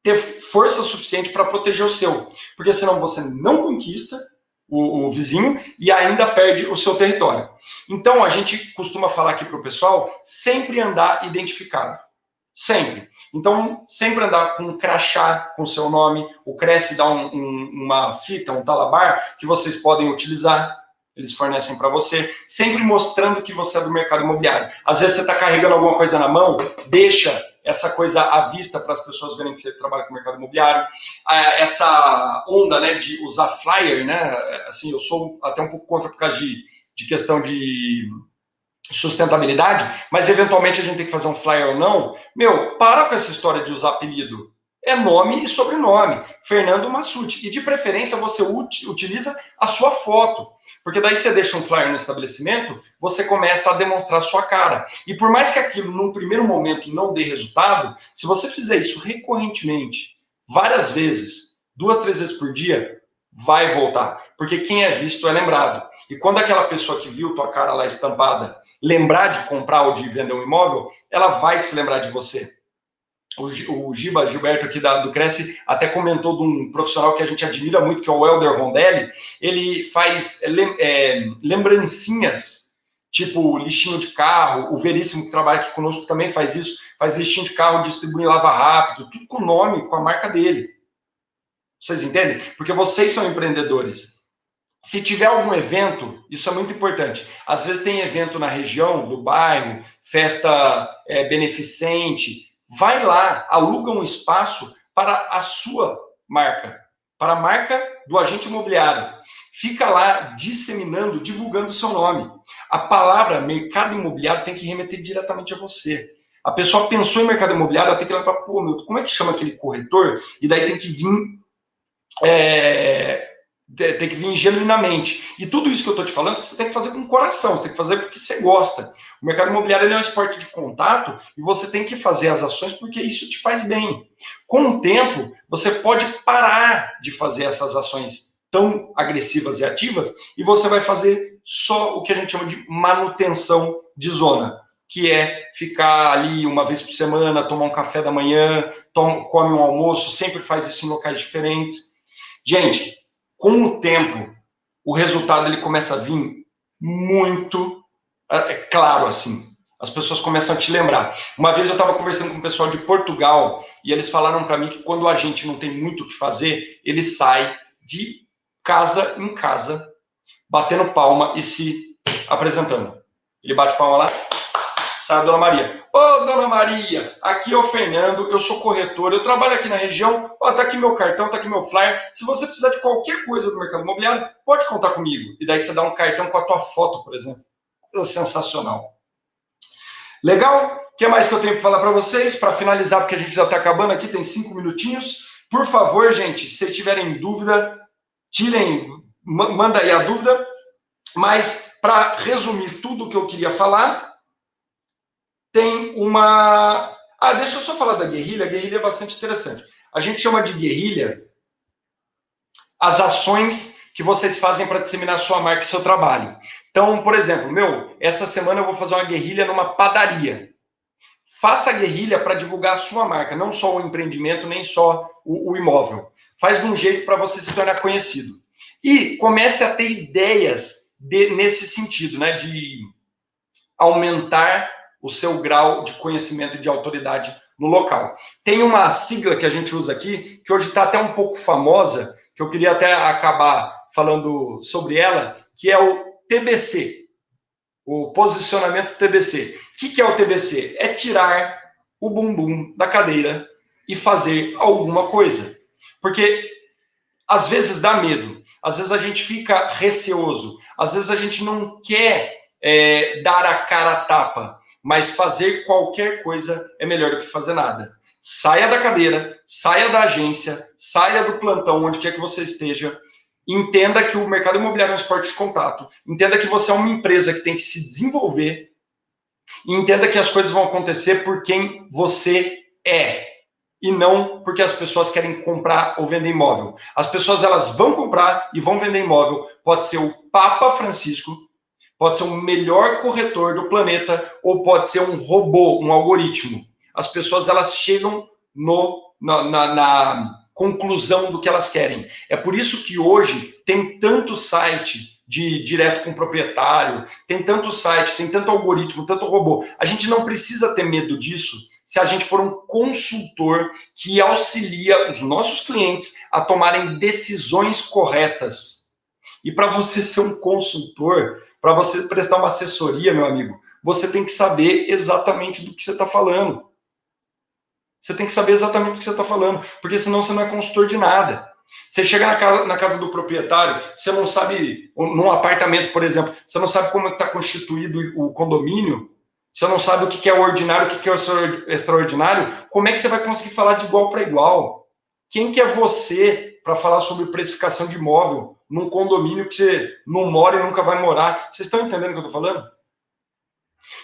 ter força suficiente para proteger o seu. Porque senão você não conquista o vizinho e ainda perde o seu território. Então, a gente costuma falar aqui para o pessoal, sempre andar identificado. Sempre. Então, sempre andar com um crachá com o seu nome. O Cresce dá uma fita, um talabar, que vocês podem utilizar. Eles fornecem para você, sempre mostrando que você é do mercado imobiliário. Às vezes você está carregando alguma coisa na mão, deixa essa coisa à vista para as pessoas verem que você trabalha com o mercado imobiliário. Essa onda, né, de usar flyer, né, assim, eu sou até um pouco contra por causa de questão de sustentabilidade, mas eventualmente a gente tem que fazer um flyer ou não. Para com essa história de usar apelido. É nome e sobrenome, Fernando Massucci. E de preferência você utiliza a sua foto. Porque daí você deixa um flyer no estabelecimento, você começa a demonstrar a sua cara. E por mais que aquilo, num primeiro momento, não dê resultado, se você fizer isso recorrentemente, várias vezes, 2, 3 vezes por dia, vai voltar. Porque quem é visto é lembrado. E quando aquela pessoa que viu tua cara lá estampada lembrar de comprar ou de vender um imóvel, ela vai se lembrar de você. O Gilberto aqui do Cresce até comentou de um profissional que a gente admira muito, que é o Helder Rondelli. Ele faz lembrancinhas, tipo lixinho de carro. O Veríssimo, que trabalha aqui conosco, também faz isso. Faz lixinho de carro, distribui em Lava Rápido, tudo com o nome, com a marca dele. Vocês entendem? Porque vocês são empreendedores. Se tiver algum evento, isso é muito importante. Às vezes tem evento na região, do bairro, festa beneficente. Vai lá, aluga um espaço para a sua marca, para a marca do agente imobiliário. Fica lá disseminando, divulgando o seu nome. A palavra mercado imobiliário tem que remeter diretamente a você. A pessoa pensou em mercado imobiliário, ela tem que olhar para, como é que chama aquele corretor? E daí tem que vir... tem que vir genuinamente. E tudo isso que eu estou te falando, você tem que fazer com o coração, você tem que fazer porque você gosta. O mercado imobiliário é um esporte de contato e você tem que fazer as ações porque isso te faz bem. Com o tempo, você pode parar de fazer essas ações tão agressivas e ativas e você vai fazer só o que a gente chama de manutenção de zona. que é ficar ali uma vez por semana, tomar um café da manhã, come um almoço, sempre faz isso em locais diferentes. Gente, com o tempo, o resultado ele começa a vir muito claro, assim. As pessoas começam a te lembrar. Uma vez eu estava conversando com o pessoal de Portugal e eles falaram para mim que quando a gente não tem muito o que fazer, ele sai de casa em casa, batendo palma e se apresentando. Ele bate palma lá, sai a Dona Maria. Ô, Dona Maria, aqui é o Fernando, eu sou corretor, eu trabalho aqui na região, tá aqui meu cartão, tá aqui meu flyer. Se você precisar de qualquer coisa do mercado imobiliário, pode contar comigo. E daí você dá um cartão com a tua foto, por exemplo. Sensacional. Legal? O que mais que eu tenho para falar para vocês? Para finalizar, porque a gente já está acabando aqui, tem 5 minutinhos. Por favor, gente, se tiverem dúvida, manda aí a dúvida. Mas, para resumir tudo o que eu queria falar, tem uma... deixa eu só falar da guerrilha. A guerrilha é bastante interessante. A gente chama de guerrilha as ações que vocês fazem para disseminar sua marca e seu trabalho. Então, por exemplo, essa semana eu vou fazer uma guerrilha numa padaria. Faça a guerrilha para divulgar a sua marca, não só o empreendimento, nem só o imóvel. Faz de um jeito para você se tornar conhecido. E comece a ter ideias nesse sentido, né, de aumentar o seu grau de conhecimento e de autoridade no local. Tem uma sigla que a gente usa aqui, que hoje está até um pouco famosa, que eu queria até acabar falando sobre ela, que é o TBC, o posicionamento TBC. O que é o TBC? É tirar o bumbum da cadeira e fazer alguma coisa. Porque às vezes dá medo, às vezes a gente fica receoso, às vezes a gente não quer dar a cara a tapa, mas fazer qualquer coisa é melhor do que fazer nada. Saia da cadeira, saia da agência, saia do plantão, onde quer que você esteja. Entenda que o mercado imobiliário é um esporte de contato. Entenda que você é uma empresa que tem que se desenvolver. E entenda que as coisas vão acontecer por quem você é. E não porque as pessoas querem comprar ou vender imóvel. As pessoas elas vão comprar e vão vender imóvel. Pode ser o Papa Francisco, pode ser o melhor corretor do planeta, ou pode ser um robô, um algoritmo. As pessoas elas chegam na conclusão do que elas querem. É por isso que hoje tem tanto site de direto com o proprietário, tem tanto site, tem tanto algoritmo, tanto robô. A gente não precisa ter medo disso se a gente for um consultor que auxilia os nossos clientes a tomarem decisões corretas. E para você ser um consultor, para você prestar uma assessoria, meu amigo, você tem que saber exatamente do que você está falando. Você tem que saber exatamente o que você está falando, porque senão você não é consultor de nada. Você chega na casa do proprietário, você não sabe, num apartamento, por exemplo, você não sabe como está constituído o condomínio, você não sabe o que é o ordinário, o que é o extraordinário, como é que você vai conseguir falar de igual para igual? Quem que é você para falar sobre precificação de imóvel num condomínio que você não mora e nunca vai morar? Vocês estão entendendo o que eu estou falando?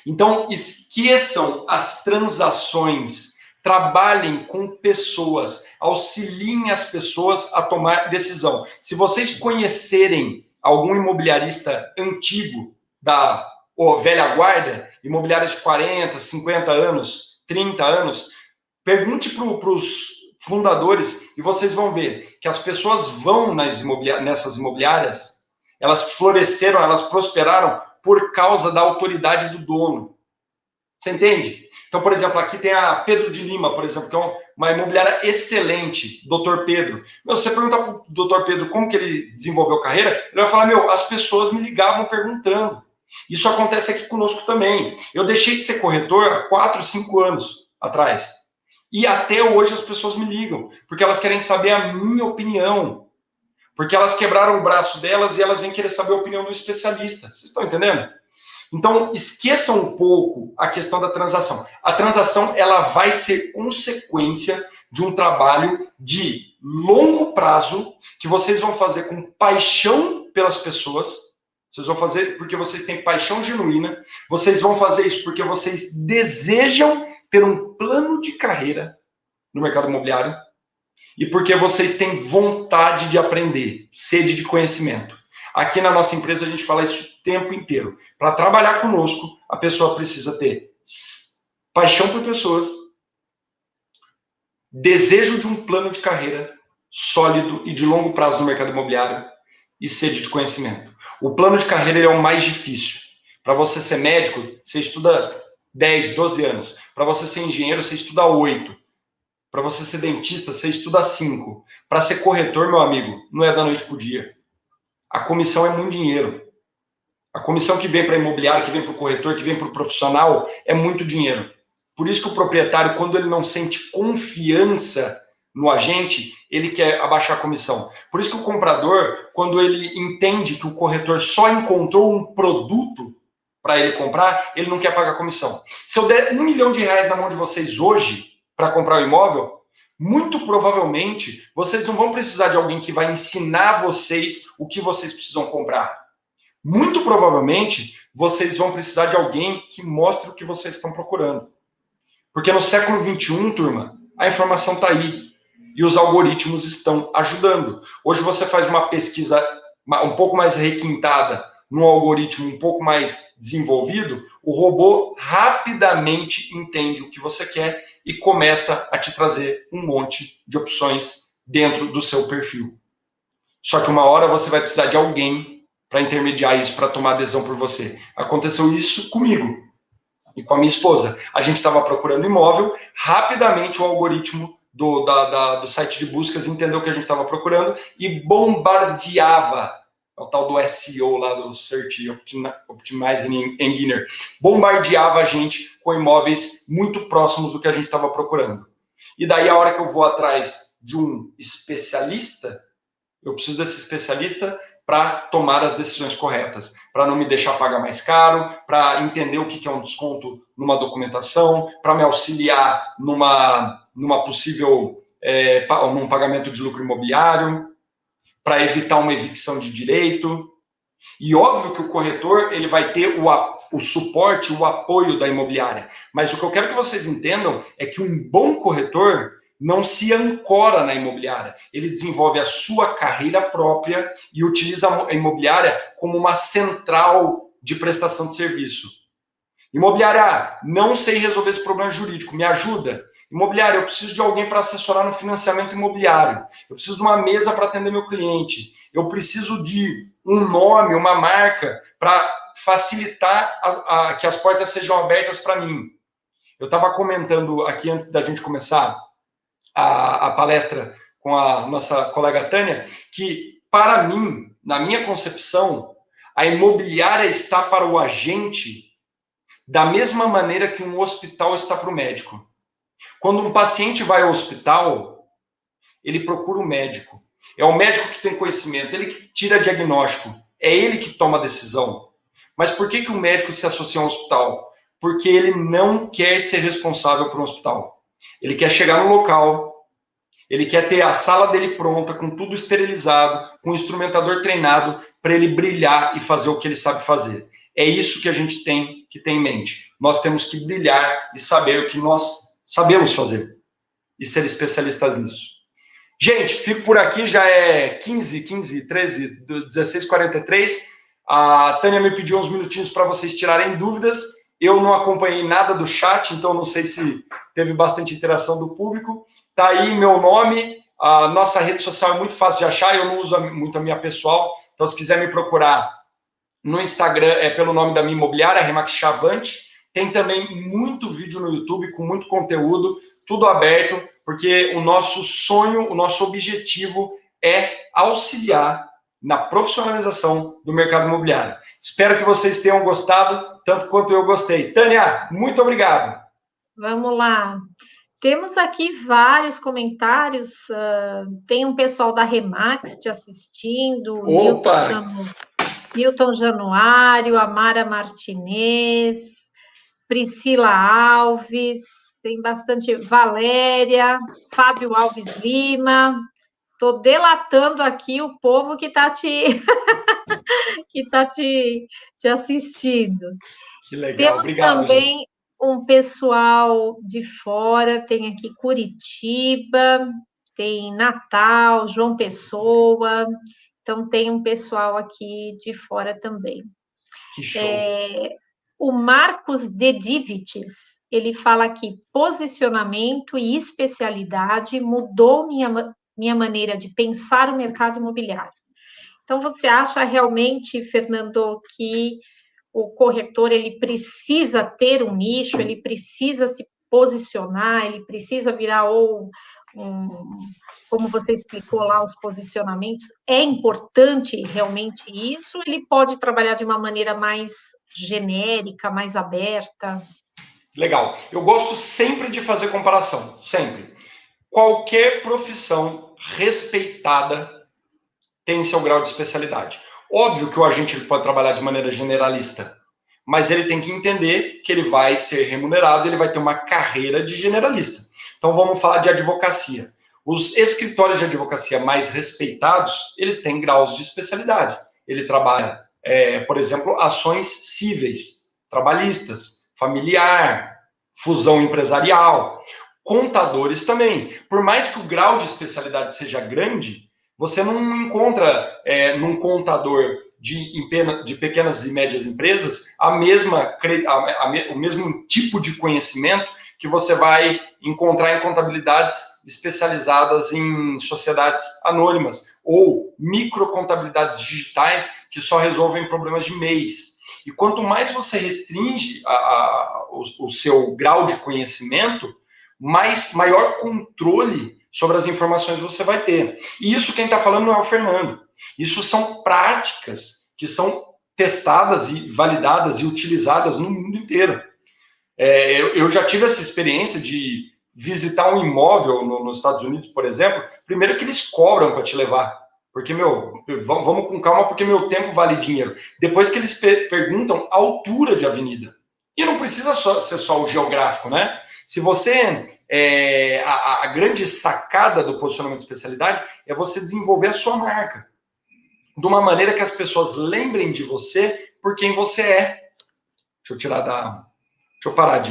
Então, esqueçam as transações. Trabalhem com pessoas, auxiliem as pessoas a tomar decisão. Se vocês conhecerem algum imobiliarista antigo da velha guarda, imobiliários de 40, 50 anos, 30 anos, pergunte para os fundadores e vocês vão ver que as pessoas vão nessas imobiliárias, elas floresceram, elas prosperaram por causa da autoridade do dono. Você entende? Então, por exemplo, aqui tem a Pedro de Lima, por exemplo, que é uma imobiliária excelente, Dr. Pedro. Você pergunta para o Dr. Pedro como que ele desenvolveu a carreira, ele vai falar, as pessoas me ligavam perguntando. Isso acontece aqui conosco também. Eu deixei de ser corretor há 4, 5 anos atrás. E até hoje as pessoas me ligam, porque elas querem saber a minha opinião. Porque elas quebraram o braço delas e elas vêm querer saber a opinião do especialista. Vocês estão entendendo? Então, esqueçam um pouco a questão da transação. A transação ela vai ser consequência de um trabalho de longo prazo que vocês vão fazer com paixão pelas pessoas. Vocês vão fazer porque vocês têm paixão genuína. Vocês vão fazer isso porque vocês desejam ter um plano de carreira no mercado imobiliário e porque vocês têm vontade de aprender, sede de conhecimento. Aqui na nossa empresa a gente fala isso o tempo inteiro. Para trabalhar conosco, a pessoa precisa ter paixão por pessoas, desejo de um plano de carreira sólido e de longo prazo no mercado imobiliário e sede de conhecimento. O plano de carreira é o mais difícil. Para você ser médico, você estuda 10, 12 anos. Para você ser engenheiro, você estuda 8. Para você ser dentista, você estuda 5. Para ser corretor, meu amigo, não é da noite para o dia. A comissão é muito dinheiro. A comissão que vem para imobiliário, que vem para o corretor, que vem para o profissional, é muito dinheiro. Por isso que o proprietário, quando ele não sente confiança no agente, ele quer abaixar a comissão. Por isso que o comprador, quando ele entende que o corretor só encontrou um produto para ele comprar, ele não quer pagar comissão. Se eu der R$1 milhão na mão de vocês hoje para comprar o imóvel, muito provavelmente vocês não vão precisar de alguém que vai ensinar vocês o que vocês precisam comprar. Muito provavelmente vocês vão precisar de alguém que mostre o que vocês estão procurando. Porque no século XXI, turma, a informação está aí. E os algoritmos estão ajudando. Hoje você faz uma pesquisa um pouco mais requintada, num algoritmo um pouco mais desenvolvido, o robô rapidamente entende o que você quer e começa a te trazer um monte de opções dentro do seu perfil. Só que uma hora você vai precisar de alguém para intermediar isso, para tomar adesão por você. Aconteceu isso comigo e com a minha esposa. A gente estava procurando imóvel, rapidamente o algoritmo do site de buscas entendeu o que a gente estava procurando e bombardeava, é o tal do SEO lá do Search Optimizing Engine, bombardeava a gente com imóveis muito próximos do que a gente estava procurando. E daí a hora que eu vou atrás de um especialista, eu preciso desse especialista para tomar as decisões corretas, para não me deixar pagar mais caro, para entender o que é um desconto numa documentação, para me auxiliar numa possível num pagamento de lucro imobiliário, para evitar uma evicção de direito. E óbvio que o corretor ele vai ter o suporte, o apoio da imobiliária. Mas o que eu quero que vocês entendam é que um bom corretor não se ancora na imobiliária. Ele desenvolve a sua carreira própria e utiliza a imobiliária como uma central de prestação de serviço. Imobiliária, não sei resolver esse problema jurídico, me ajuda. Imobiliária, eu preciso de alguém para assessorar no financiamento imobiliário. Eu preciso de uma mesa para atender meu cliente. Eu preciso de um nome, uma marca para facilitar que as portas sejam abertas para mim. Eu estava comentando aqui antes da gente começar a palestra com a nossa colega Tânia, que para mim, na minha concepção, a imobiliária está para o agente da mesma maneira que um hospital está para o médico. Quando um paciente vai ao hospital, ele procura um médico. É o médico que tem conhecimento, ele que tira diagnóstico, é ele que toma a decisão. Mas por que o médico se associa a um hospital? Porque ele não quer ser responsável por um hospital. Ele quer chegar no local, ele quer ter a sala dele pronta, com tudo esterilizado, com o instrumentador treinado, para ele brilhar e fazer o que ele sabe fazer. É isso que a gente tem que ter em mente. Nós temos que brilhar e saber o que nós sabemos fazer. E ser especialistas nisso. Gente, fico por aqui, já é 15, 13, 16h43. A Tânia me pediu uns minutinhos para vocês tirarem dúvidas. Eu não acompanhei nada do chat, então não sei se teve bastante interação do público. Tá aí meu nome, a nossa rede social é muito fácil de achar, eu não uso muito a minha pessoal, então se quiser me procurar no Instagram é pelo nome da minha imobiliária, Remax Chavante. Tem também muito vídeo no YouTube com muito conteúdo, tudo aberto, porque o nosso sonho, o nosso objetivo é auxiliar na profissionalização do mercado imobiliário. Espero que vocês tenham gostado, tanto quanto eu gostei. Tânia, muito obrigado. Vamos lá. Temos aqui vários comentários. Tem um pessoal da Remax te assistindo. Opa! Newton Januário, Amara Martinez, Priscila Alves, tem bastante Valéria, Fábio Alves Lima. Estou delatando aqui o povo que está te assistindo. Que legal, Temos obrigado, também gente. um pessoal de fora, tem aqui Curitiba, tem Natal, João Pessoa, então tem um pessoal aqui de fora também. Que show. O Marcos Dedivites, ele fala que posicionamento e especialidade mudou minha maneira de pensar o mercado imobiliário. Então, você acha realmente, Fernando, que o corretor ele precisa ter um nicho, ele precisa se posicionar, ele precisa virar como você explicou lá, os posicionamentos, é importante realmente isso? Ele pode trabalhar de uma maneira mais genérica, mais aberta? Legal. Eu gosto sempre de fazer comparação, sempre. Qualquer profissão respeitada tem seu grau de especialidade. Óbvio que o agente pode trabalhar de maneira generalista, mas ele tem que entender que ele vai ser remunerado, ele vai ter uma carreira de generalista. Então vamos falar de advocacia. Os escritórios de advocacia mais respeitados, eles têm graus de especialidade. Ele trabalha, por exemplo, ações cíveis, trabalhistas, familiar, fusão empresarial. Contadores também. Por mais que o grau de especialidade seja grande, você não encontra num contador de pequenas e médias empresas o mesmo tipo de conhecimento que você vai encontrar em contabilidades especializadas em sociedades anônimas ou microcontabilidades digitais que só resolvem problemas de mês. E quanto mais você restringe o seu grau de conhecimento, maior controle sobre as informações você vai ter. E isso quem está falando não é o Fernando. Isso são práticas que são testadas e validadas e utilizadas no mundo inteiro. Eu já tive essa experiência de visitar um imóvel nos Estados Unidos, por exemplo. Primeiro que eles cobram para te levar. Porque, vamos com calma, porque meu tempo vale dinheiro. Depois que eles perguntam a altura de avenida. E não precisa ser só o geográfico, né? Se você... a grande sacada do posicionamento de especialidade é você desenvolver a sua marca. De uma maneira que as pessoas lembrem de você por quem você é. Deixa eu parar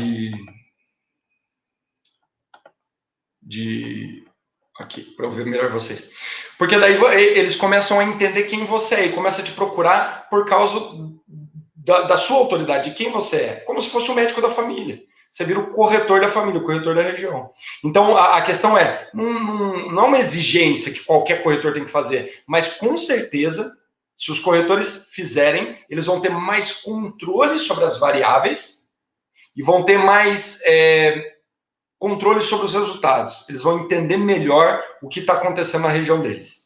aqui, para eu ver melhor vocês. Porque daí eles começam a entender quem você é e começam a te procurar por causa da sua autoridade, de quem você é. Como se fosse o médico da família. Você vira o corretor da família, o corretor da região. Então, a questão não é uma exigência que qualquer corretor tem que fazer, mas com certeza, se os corretores fizerem, eles vão ter mais controle sobre as variáveis e vão ter mais controle sobre os resultados. Eles vão entender melhor o que está acontecendo na região deles.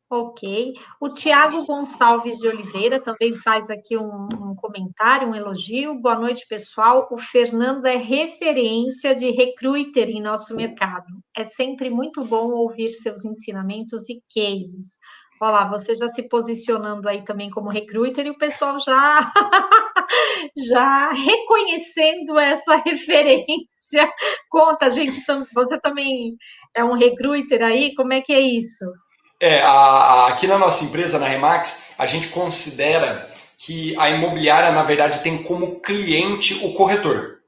Ok. O Tiago Gonçalves de Oliveira também faz aqui um comentário, um elogio. Boa noite, pessoal. O Fernando é referência de recruiter em nosso mercado. É sempre muito bom ouvir seus ensinamentos e cases. Olha lá, você já se posicionando aí também como recruiter e o pessoal já, já reconhecendo essa referência. Conta, gente, você também é um recruiter aí? Como é que é isso? Aqui na nossa empresa, na Remax, a gente considera que a imobiliária, na verdade, tem como cliente o corretor.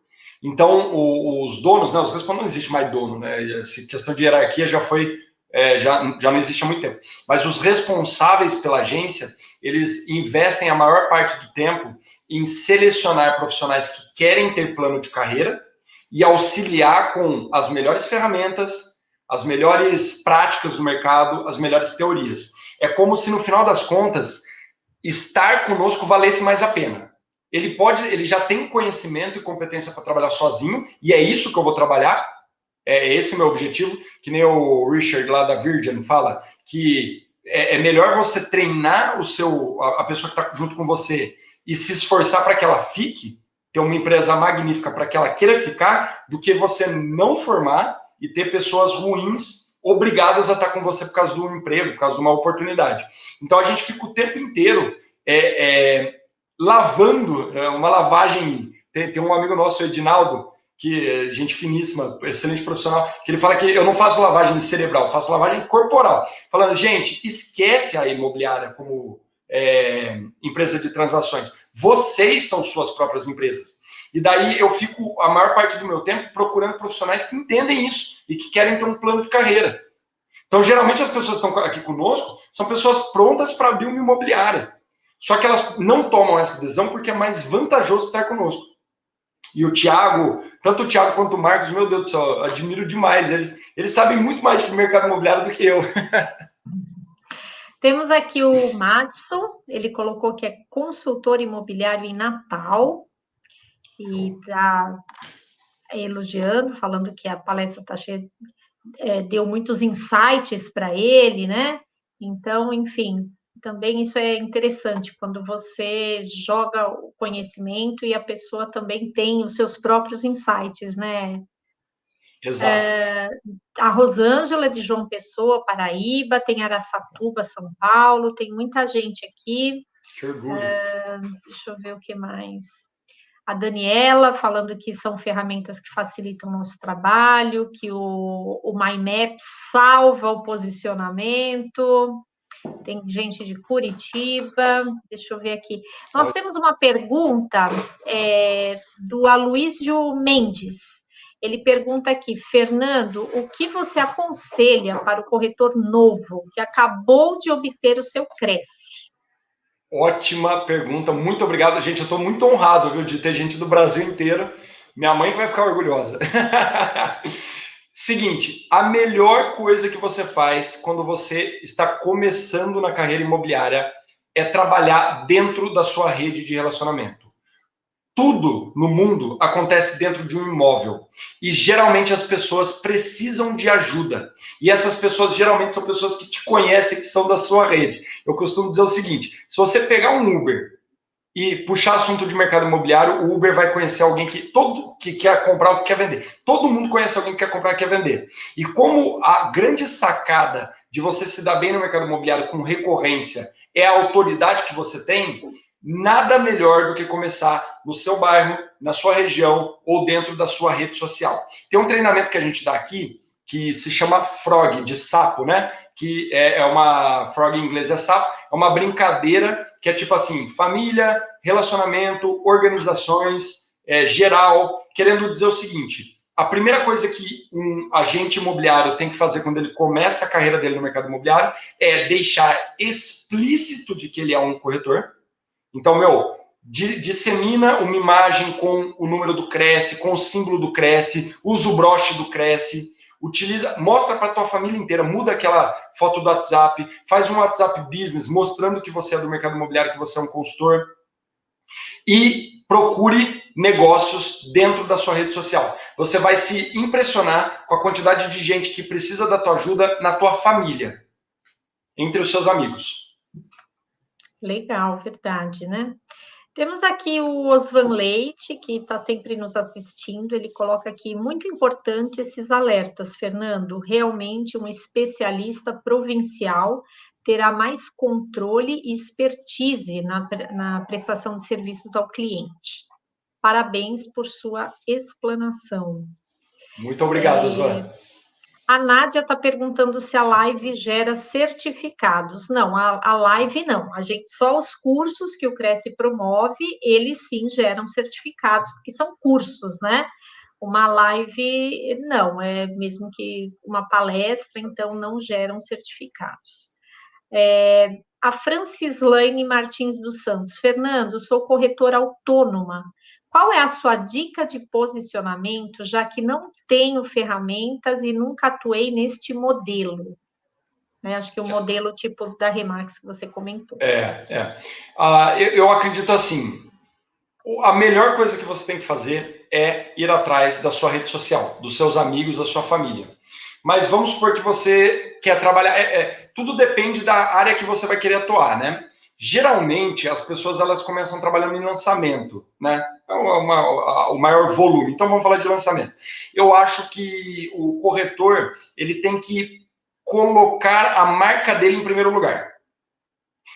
Então, os donos, né, os responsáveis, não existe mais dono, né? Essa questão de hierarquia já foi, já não existe há muito tempo. Mas os responsáveis pela agência, eles investem a maior parte do tempo em selecionar profissionais que querem ter plano de carreira e auxiliar com as melhores ferramentas, as melhores práticas do mercado, as melhores teorias. É como se, no final das contas, estar conosco valesse mais a pena. Ele já tem conhecimento e competência para trabalhar sozinho, e é isso que eu vou trabalhar, é esse o meu objetivo, que nem o Richard lá da Virgin fala, que é melhor você treinar a pessoa que está junto com você e se esforçar para que ela fique, ter uma empresa magnífica para que ela queira ficar, do que você não formar e ter pessoas ruins obrigadas a estar com você por causa do emprego, por causa de uma oportunidade. Então, a gente fica o tempo inteiro lavando, uma lavagem. Tem um amigo nosso, Edinaldo, que é gente finíssima, excelente profissional, que ele fala que eu não faço lavagem cerebral, faço lavagem corporal. Falando, gente, esquece a imobiliária como empresa de transações. Vocês são suas próprias empresas. E daí eu fico a maior parte do meu tempo procurando profissionais que entendem isso e que querem ter um plano de carreira. Então, geralmente, as pessoas que estão aqui conosco são pessoas prontas para abrir uma imobiliária. Só que elas não tomam essa decisão porque é mais vantajoso estar conosco. E o Thiago, tanto o Thiago quanto o Marcos, meu Deus do céu, admiro demais. Eles sabem muito mais de mercado imobiliário do que eu. Temos aqui o Madison, ele colocou que é consultor imobiliário em Natal e está elogiando, falando que a palestra está cheia, deu muitos insights para ele, né? Então, enfim, também isso é interessante, quando você joga o conhecimento e a pessoa também tem os seus próprios insights, né? Exato. A Rosângela de João Pessoa, Paraíba, tem Araçatuba, São Paulo, tem muita gente aqui. Que orgulho. Deixa eu ver o que mais. A Daniela falando que são ferramentas que facilitam o nosso trabalho, que o MyMap salva o posicionamento. Tem gente de Curitiba. Deixa eu ver aqui. Nós temos uma pergunta do Aloysio Mendes. Ele pergunta aqui, Fernando, o que você aconselha para o corretor novo que acabou de obter o seu Cresce? Ótima pergunta, muito obrigado, gente. Eu estou muito honrado, viu, de ter gente do Brasil inteiro. Minha mãe vai ficar orgulhosa. Seguinte, a melhor coisa que você faz quando você está começando na carreira imobiliária é trabalhar dentro da sua rede de relacionamento. Tudo no mundo acontece dentro de um imóvel e geralmente as pessoas precisam de ajuda. E essas pessoas geralmente são pessoas que te conhecem, que são da sua rede. Eu costumo dizer o seguinte, se você pegar um Uber e puxar assunto de mercado imobiliário, o Uber vai conhecer alguém que quer comprar ou que quer vender. Todo mundo conhece alguém que quer comprar e quer vender. E como a grande sacada de você se dar bem no mercado imobiliário com recorrência é a autoridade que você tem, nada melhor do que começar no seu bairro, na sua região ou dentro da sua rede social. Tem um treinamento que a gente dá aqui que se chama Frog, de sapo, né? Que é uma... Frog em inglês é sapo. É uma brincadeira que é tipo assim, família, relacionamento, organizações, geral. Querendo dizer o seguinte, a primeira coisa que um agente imobiliário tem que fazer quando ele começa a carreira dele no mercado imobiliário é deixar explícito de que ele é um corretor. Então, dissemina uma imagem com o número do Cresce, com o símbolo do Cresce, usa o broche do Cresce, mostra para a tua família inteira, muda aquela foto do WhatsApp, faz um WhatsApp Business mostrando que você é do mercado imobiliário, que você é um consultor e procure negócios dentro da sua rede social. Você vai se impressionar com a quantidade de gente que precisa da tua ajuda na tua família, entre os seus amigos. Legal, verdade, né? Temos aqui o Osvan Leite, que está sempre nos assistindo. Ele coloca aqui, muito importante esses alertas, Fernando. Realmente um especialista provincial terá mais controle e expertise na prestação de serviços ao cliente. Parabéns por sua explanação. Muito obrigado, Osvan. A Nádia está perguntando se a live gera certificados. Não, a live não. A gente, só os cursos que o Cresce promove, eles sim geram certificados, porque são cursos, né? Uma live, não, é mesmo que uma palestra, então não geram certificados. A Francislaine Martins dos Santos. Fernando, sou corretora autônoma. Qual é a sua dica de posicionamento, já que não tenho ferramentas e nunca atuei neste modelo? Acho que o modelo tipo da Remax que você comentou. Eu acredito assim, a melhor coisa que você tem que fazer é ir atrás da sua rede social, dos seus amigos, da sua família. Mas vamos supor que você quer trabalhar... tudo depende da área que você vai querer atuar, né? Geralmente, as pessoas elas começam trabalhando em lançamento, né? O maior volume. Então, vamos falar de lançamento. Eu acho que o corretor ele tem que colocar a marca dele em primeiro lugar.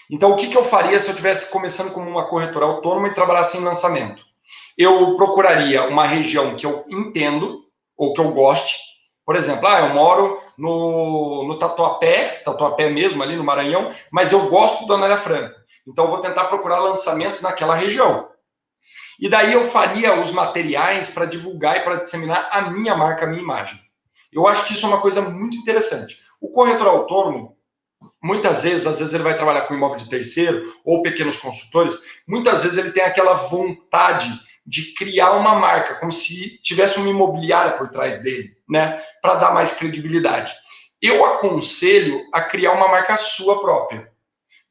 Então, o que eu faria se eu estivesse começando como uma corretora autônoma e trabalhasse em lançamento? Eu procuraria uma região que eu entendo ou que eu goste. Por exemplo, eu moro no Tatuapé mesmo, ali no Maranhão, mas eu gosto do Anália Franco. Então, eu vou tentar procurar lançamentos naquela região. E daí eu faria os materiais para divulgar e para disseminar a minha marca, a minha imagem. Eu acho que isso é uma coisa muito interessante. O corretor autônomo, muitas vezes, às vezes ele vai trabalhar com imóvel de terceiro ou pequenos consultores, muitas vezes ele tem aquela vontade de criar uma marca, como se tivesse uma imobiliária por trás dele, né, para dar mais credibilidade. Eu aconselho a criar uma marca sua própria.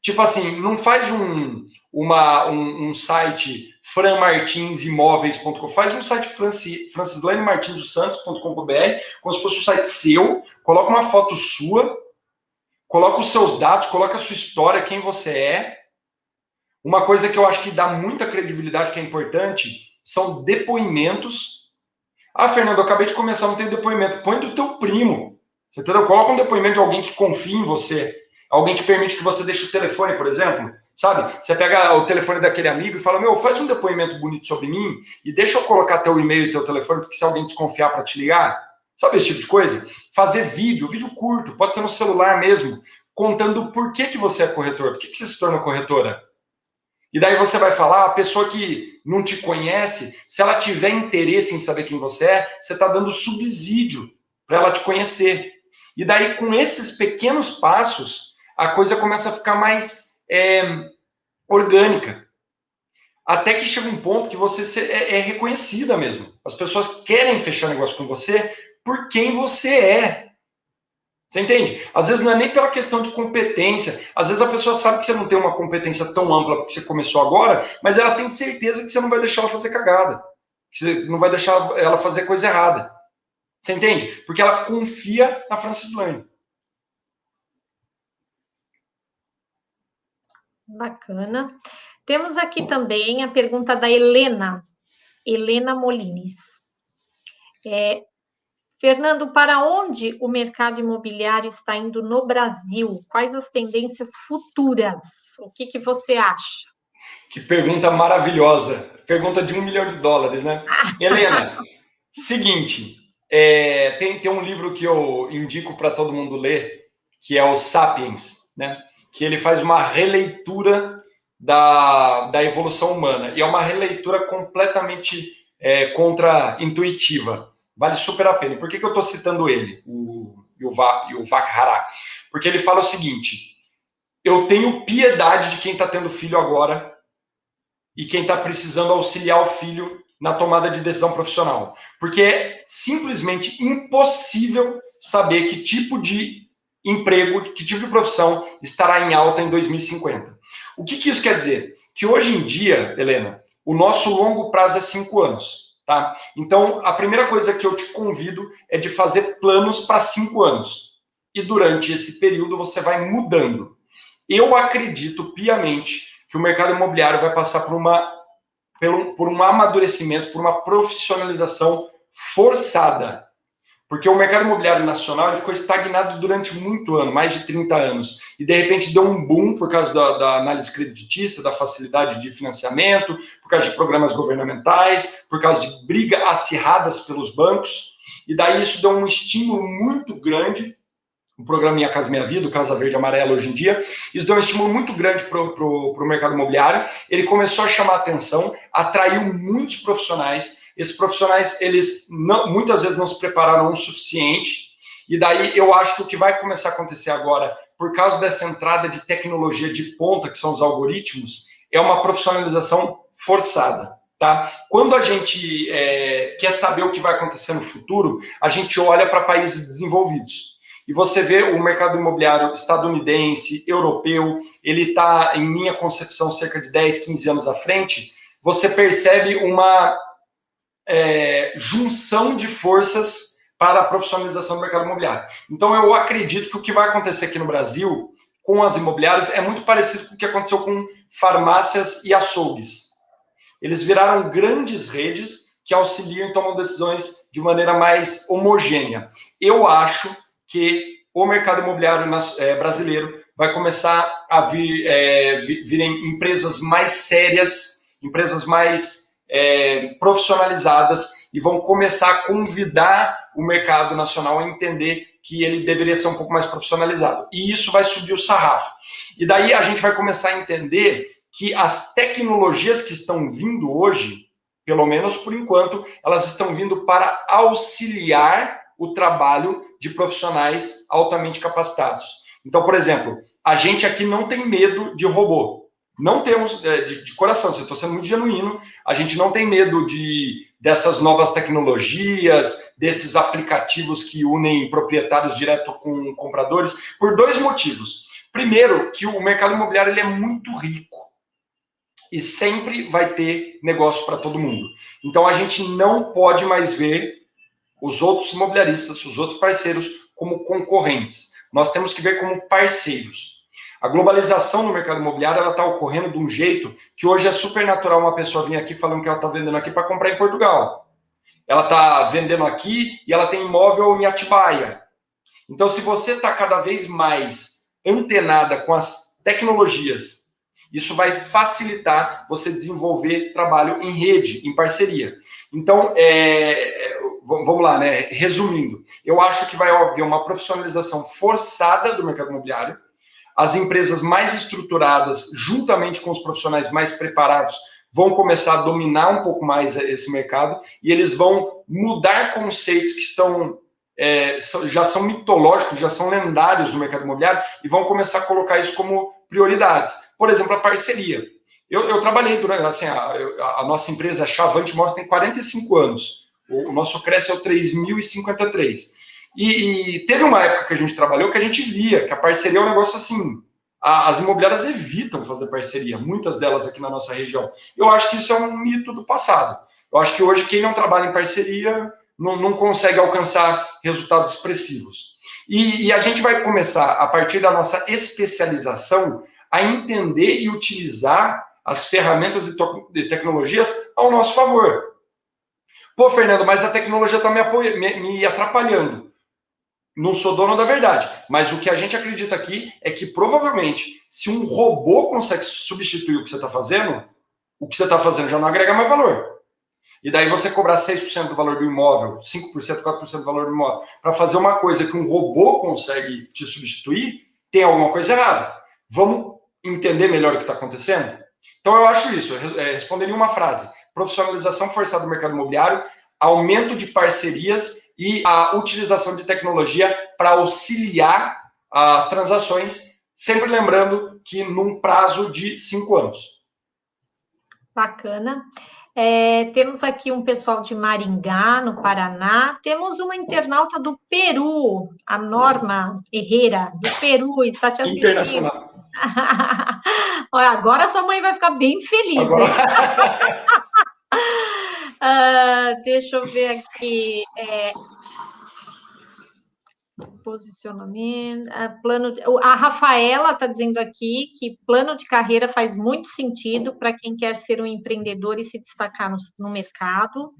Tipo assim, não faz um site franmartinsimóveis.com, faz um site francislanemartinsdossantos.com.br, como se fosse um site seu, coloca uma foto sua, coloca os seus dados, coloca a sua história, quem você é. Uma coisa que eu acho que dá muita credibilidade, que é importante, são depoimentos. Ah, Fernando, eu acabei de começar, não tenho depoimento. Põe do teu primo. Você entendeu? Coloca um depoimento de alguém que confia em você. Alguém que permite que você deixe o telefone, por exemplo. Sabe? Você pega o telefone daquele amigo e fala, meu, faz um depoimento bonito sobre mim e deixa eu colocar teu e-mail e teu telefone, porque se alguém desconfiar para te ligar, sabe esse tipo de coisa? Fazer vídeo curto, pode ser no celular mesmo, contando por que você é corretor, por que você se torna corretora. E daí você vai falar, a pessoa que não te conhece, se ela tiver interesse em saber quem você é, você está dando subsídio para ela te conhecer. E daí, com esses pequenos passos, a coisa começa a ficar mais orgânica. Até que chega um ponto que você é reconhecida mesmo. As pessoas querem fechar negócio com você por quem você é. Você entende? Às vezes não é nem pela questão de competência. Às vezes a pessoa sabe que você não tem uma competência tão ampla porque você começou agora, mas ela tem certeza que você não vai deixar ela fazer cagada. Que você não vai deixar ela fazer coisa errada. Você entende? Porque ela confia na Francislane. Bacana. Temos aqui também a pergunta da Helena Molines. Fernando, para onde o mercado imobiliário está indo no Brasil? Quais as tendências futuras? O que você acha? Que pergunta maravilhosa. Pergunta de $1 milhão, né? Helena, seguinte, tem um livro que eu indico para todo mundo ler, que é o Sapiens, né? Que ele faz uma releitura da evolução humana. E é uma releitura completamente contra-intuitiva. Vale super a pena. Por que eu estou citando ele, o Yuval Harari? Porque ele fala o seguinte, eu tenho piedade de quem está tendo filho agora e quem está precisando auxiliar o filho na tomada de decisão profissional. Porque é simplesmente impossível saber que tipo de emprego, que tipo de profissão estará em alta em 2050. O que isso quer dizer? Que hoje em dia, Helena, o nosso longo prazo é 5 anos. Tá? Então, a primeira coisa que eu te convido é de fazer planos para 5 anos. E durante esse período você vai mudando. Eu acredito piamente que o mercado imobiliário vai passar por um amadurecimento, por uma profissionalização forçada. Porque o mercado imobiliário nacional ele ficou estagnado durante muito ano, mais de 30 anos. E, de repente, deu um boom por causa da análise creditícia, da facilidade de financiamento, por causa de programas governamentais, por causa de brigas acirradas pelos bancos. E daí isso deu um estímulo muito grande. O programa Minha Casa Minha Vida, o Casa Verde e Amarela hoje em dia, isso deu um estímulo muito grande para o mercado imobiliário. Ele começou a chamar a atenção, atraiu muitos profissionais. Esses profissionais, eles muitas vezes não se prepararam o suficiente. E daí eu acho que o que vai começar a acontecer agora, por causa dessa entrada de tecnologia de ponta, que são os algoritmos, é uma profissionalização forçada. Tá? Quando a gente quer saber o que vai acontecer no futuro, a gente olha para países desenvolvidos. E você vê o mercado imobiliário estadunidense, europeu, ele está, em minha concepção, cerca de 10, 15 anos à frente. Você percebe uma junção de forças para a profissionalização do mercado imobiliário. Então, eu acredito que o que vai acontecer aqui no Brasil com as imobiliárias é muito parecido com o que aconteceu com farmácias e açougues. Eles viraram grandes redes que auxiliam e tomam decisões de maneira mais homogênea. Eu acho que o mercado imobiliário brasileiro vai começar a virem empresas mais sérias, empresas mais profissionalizadas e vão começar a convidar o mercado nacional a entender que ele deveria ser um pouco mais profissionalizado. E isso vai subir o sarrafo. E daí a gente vai começar a entender que as tecnologias que estão vindo hoje, pelo menos por enquanto, elas estão vindo para auxiliar o trabalho de profissionais altamente capacitados. Então, por exemplo, a gente aqui não tem medo de robô. Não temos, de coração, estou sendo muito genuíno, a gente não tem medo dessas novas tecnologias, desses aplicativos que unem proprietários direto com compradores, por 2 motivos. Primeiro, que o mercado imobiliário ele é muito rico e sempre vai ter negócio para todo mundo. Então, a gente não pode mais ver os outros imobiliaristas, os outros parceiros, como concorrentes. Nós temos que ver como parceiros. A globalização no mercado imobiliário está ocorrendo de um jeito que hoje é super natural uma pessoa vir aqui falando que ela está vendendo aqui para comprar em Portugal. Ela está vendendo aqui e ela tem imóvel em Atibaia. Então, se você está cada vez mais antenada com as tecnologias, isso vai facilitar você desenvolver trabalho em rede, em parceria. Então, vamos lá, né? Resumindo, eu acho que vai haver uma profissionalização forçada do mercado imobiliário. As empresas mais estruturadas, juntamente com os profissionais mais preparados, vão começar a dominar um pouco mais esse mercado e eles vão mudar conceitos que já são mitológicos, já são lendários no mercado imobiliário e vão começar a colocar isso como prioridades. Por exemplo, a parceria. Eu trabalhei durante, assim, a nossa empresa, a Chavante Imóveis, tem 45 anos. O nosso Cresce é o 3053. E teve uma época que a gente trabalhou que a gente via que a parceria é um negócio assim, as imobiliárias evitam fazer parceria, muitas delas aqui na nossa região. Eu acho que isso é um mito do passado. Eu acho que hoje quem não trabalha em parceria não consegue alcançar resultados expressivos. E a gente vai começar, a partir da nossa especialização, a entender e utilizar as ferramentas e tecnologias ao nosso favor. Pô, Fernando, mas a tecnologia está me atrapalhando. Não sou dono da verdade, mas o que a gente acredita aqui é que provavelmente, se um robô consegue substituir o que você está fazendo já não agrega mais valor. E daí você cobrar 6% do valor do imóvel, 5%, 4% do valor do imóvel, para fazer uma coisa que um robô consegue te substituir, tem alguma coisa errada. Vamos entender melhor o que está acontecendo? Então eu acho isso, eu responderia uma frase: profissionalização forçada do mercado imobiliário, aumento de parcerias e a utilização de tecnologia para auxiliar as transações, sempre lembrando que num prazo de 5 anos. Bacana. Temos aqui um pessoal de Maringá, no Paraná. Temos uma internauta do Peru, a Norma Herrera, do Peru, está te assistindo. Internacional. Olha, agora sua mãe vai ficar bem feliz, agora... hein? Deixa eu ver aqui. Posicionamento, a Rafaela está dizendo aqui que plano de carreira faz muito sentido para quem quer ser um empreendedor e se destacar no mercado,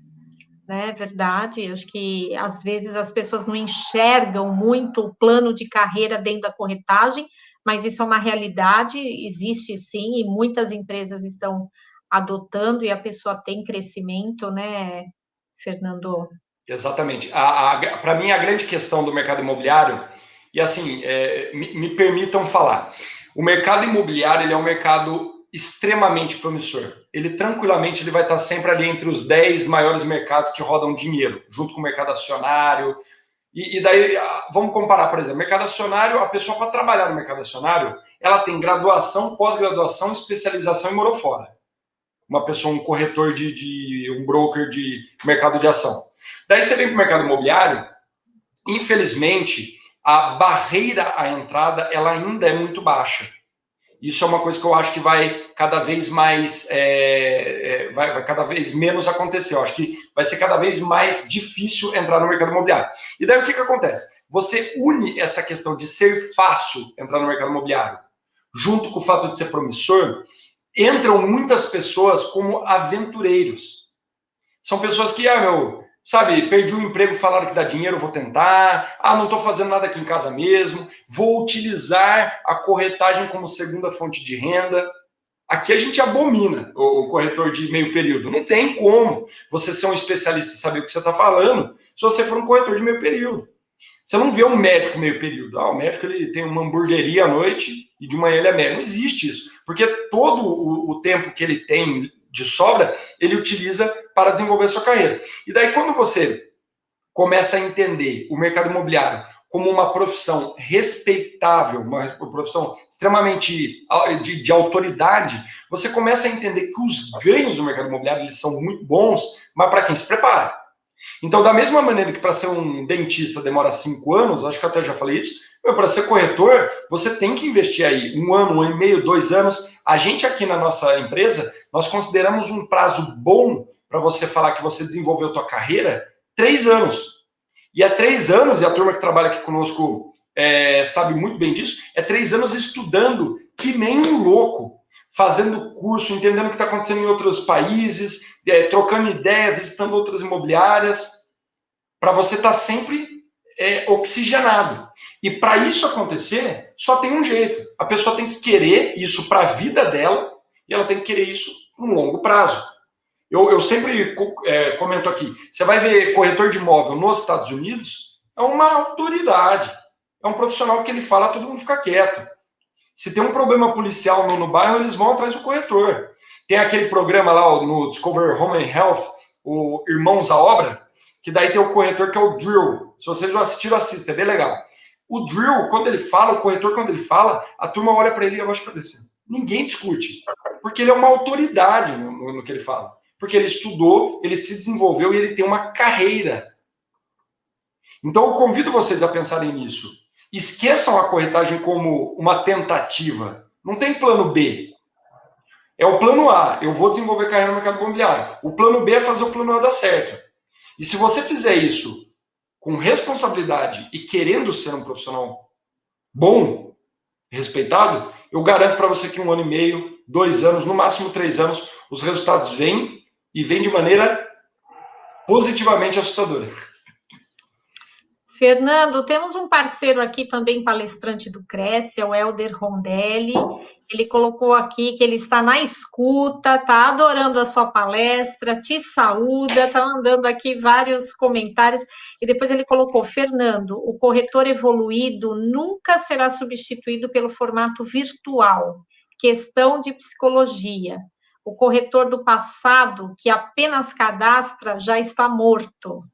né? Verdade, acho que às vezes as pessoas não enxergam muito o plano de carreira dentro da corretagem, mas isso é uma realidade, existe sim, e muitas empresas estão adotando e a pessoa tem crescimento, né, Fernando? Exatamente. Para mim, a grande questão do mercado imobiliário, e assim, me permitam falar, o mercado imobiliário ele é um mercado extremamente promissor. Ele tranquilamente vai estar sempre ali entre os 10 maiores mercados que rodam dinheiro, junto com o mercado acionário. E daí, vamos comparar, por exemplo, mercado acionário, a pessoa para trabalhar no mercado acionário, ela tem graduação, pós-graduação, especialização e morou fora. Uma pessoa, um corretor um broker de mercado de ação. Daí você vem para o mercado imobiliário, infelizmente, a barreira à entrada ela ainda é muito baixa. Isso é uma coisa que eu acho que vai cada vez mais, vai cada vez menos acontecer. Eu acho que vai ser cada vez mais difícil entrar no mercado imobiliário. E daí o que acontece? Você une essa questão de ser fácil entrar no mercado imobiliário, junto com o fato de ser promissor, entram muitas pessoas como aventureiros. São pessoas que, sabe, perdi um emprego, falaram que dá dinheiro, vou tentar. Não estou fazendo nada aqui em casa mesmo. Vou utilizar a corretagem como segunda fonte de renda. Aqui a gente abomina o corretor de meio período. Não tem como você ser um especialista e saber o que você está falando se você for um corretor de meio período. Você não vê um médico meio período. O médico ele tem uma hamburgueria à noite e de manhã ele é médico. Não existe isso. Porque todo o tempo que ele tem de sobra, ele utiliza para desenvolver a sua carreira. E daí, quando você começa a entender o mercado imobiliário como uma profissão respeitável, uma profissão extremamente de autoridade, você começa a entender que os ganhos do mercado imobiliário eles são muito bons, mas para quem se prepara. Então, da mesma maneira que para ser um dentista demora 5 anos, acho que eu até já falei isso, para ser corretor, você tem que investir aí 1 ano, 1 ano e meio, 2 anos. A gente aqui na nossa empresa, nós consideramos um prazo bom para você falar que você desenvolveu a tua carreira, 3 anos. E há 3 anos, e a turma que trabalha aqui conosco sabe muito bem disso, é 3 anos estudando que nem um louco, fazendo curso, entendendo o que está acontecendo em outros países, trocando ideia, visitando outras imobiliárias, para você estar sempre oxigenado. E para isso acontecer, só tem um jeito. A pessoa tem que querer isso para a vida dela, e ela tem que querer isso no longo prazo. Eu sempre comento aqui, você vai ver corretor de imóvel nos Estados Unidos, é uma autoridade, é um profissional que ele fala, todo mundo fica quieto. Se tem um problema policial no bairro, eles vão atrás do corretor. Tem aquele programa lá no Discover Home and Health, o Irmãos à Obra, que daí tem o corretor que é o Drill. Se vocês não assistiram, assista, é bem legal. O Drill, quando ele fala, o corretor, quando ele fala, a turma olha para ele e abaixa a cabeça. Ninguém discute, porque ele é uma autoridade no que ele fala. Porque ele estudou, ele se desenvolveu e ele tem uma carreira. Então, eu convido vocês a pensarem nisso. Esqueçam a corretagem como uma tentativa. Não tem plano B. É o plano A. Eu vou desenvolver carreira no mercado imobiliário. O plano B é fazer o plano A dar certo. E se você fizer isso com responsabilidade e querendo ser um profissional bom, respeitado, eu garanto para você que 1 ano e meio, 2 anos, no máximo 3 anos, os resultados vêm e vêm de maneira positivamente assustadora. Fernando, temos um parceiro aqui também, palestrante do Cresce, é o Helder Rondelli. Ele colocou aqui que ele está na escuta, está adorando a sua palestra, te saúda, está mandando aqui vários comentários. E depois ele colocou, Fernando, o corretor evoluído nunca será substituído pelo formato virtual. Questão de psicologia. O corretor do passado, que apenas cadastra, já está morto.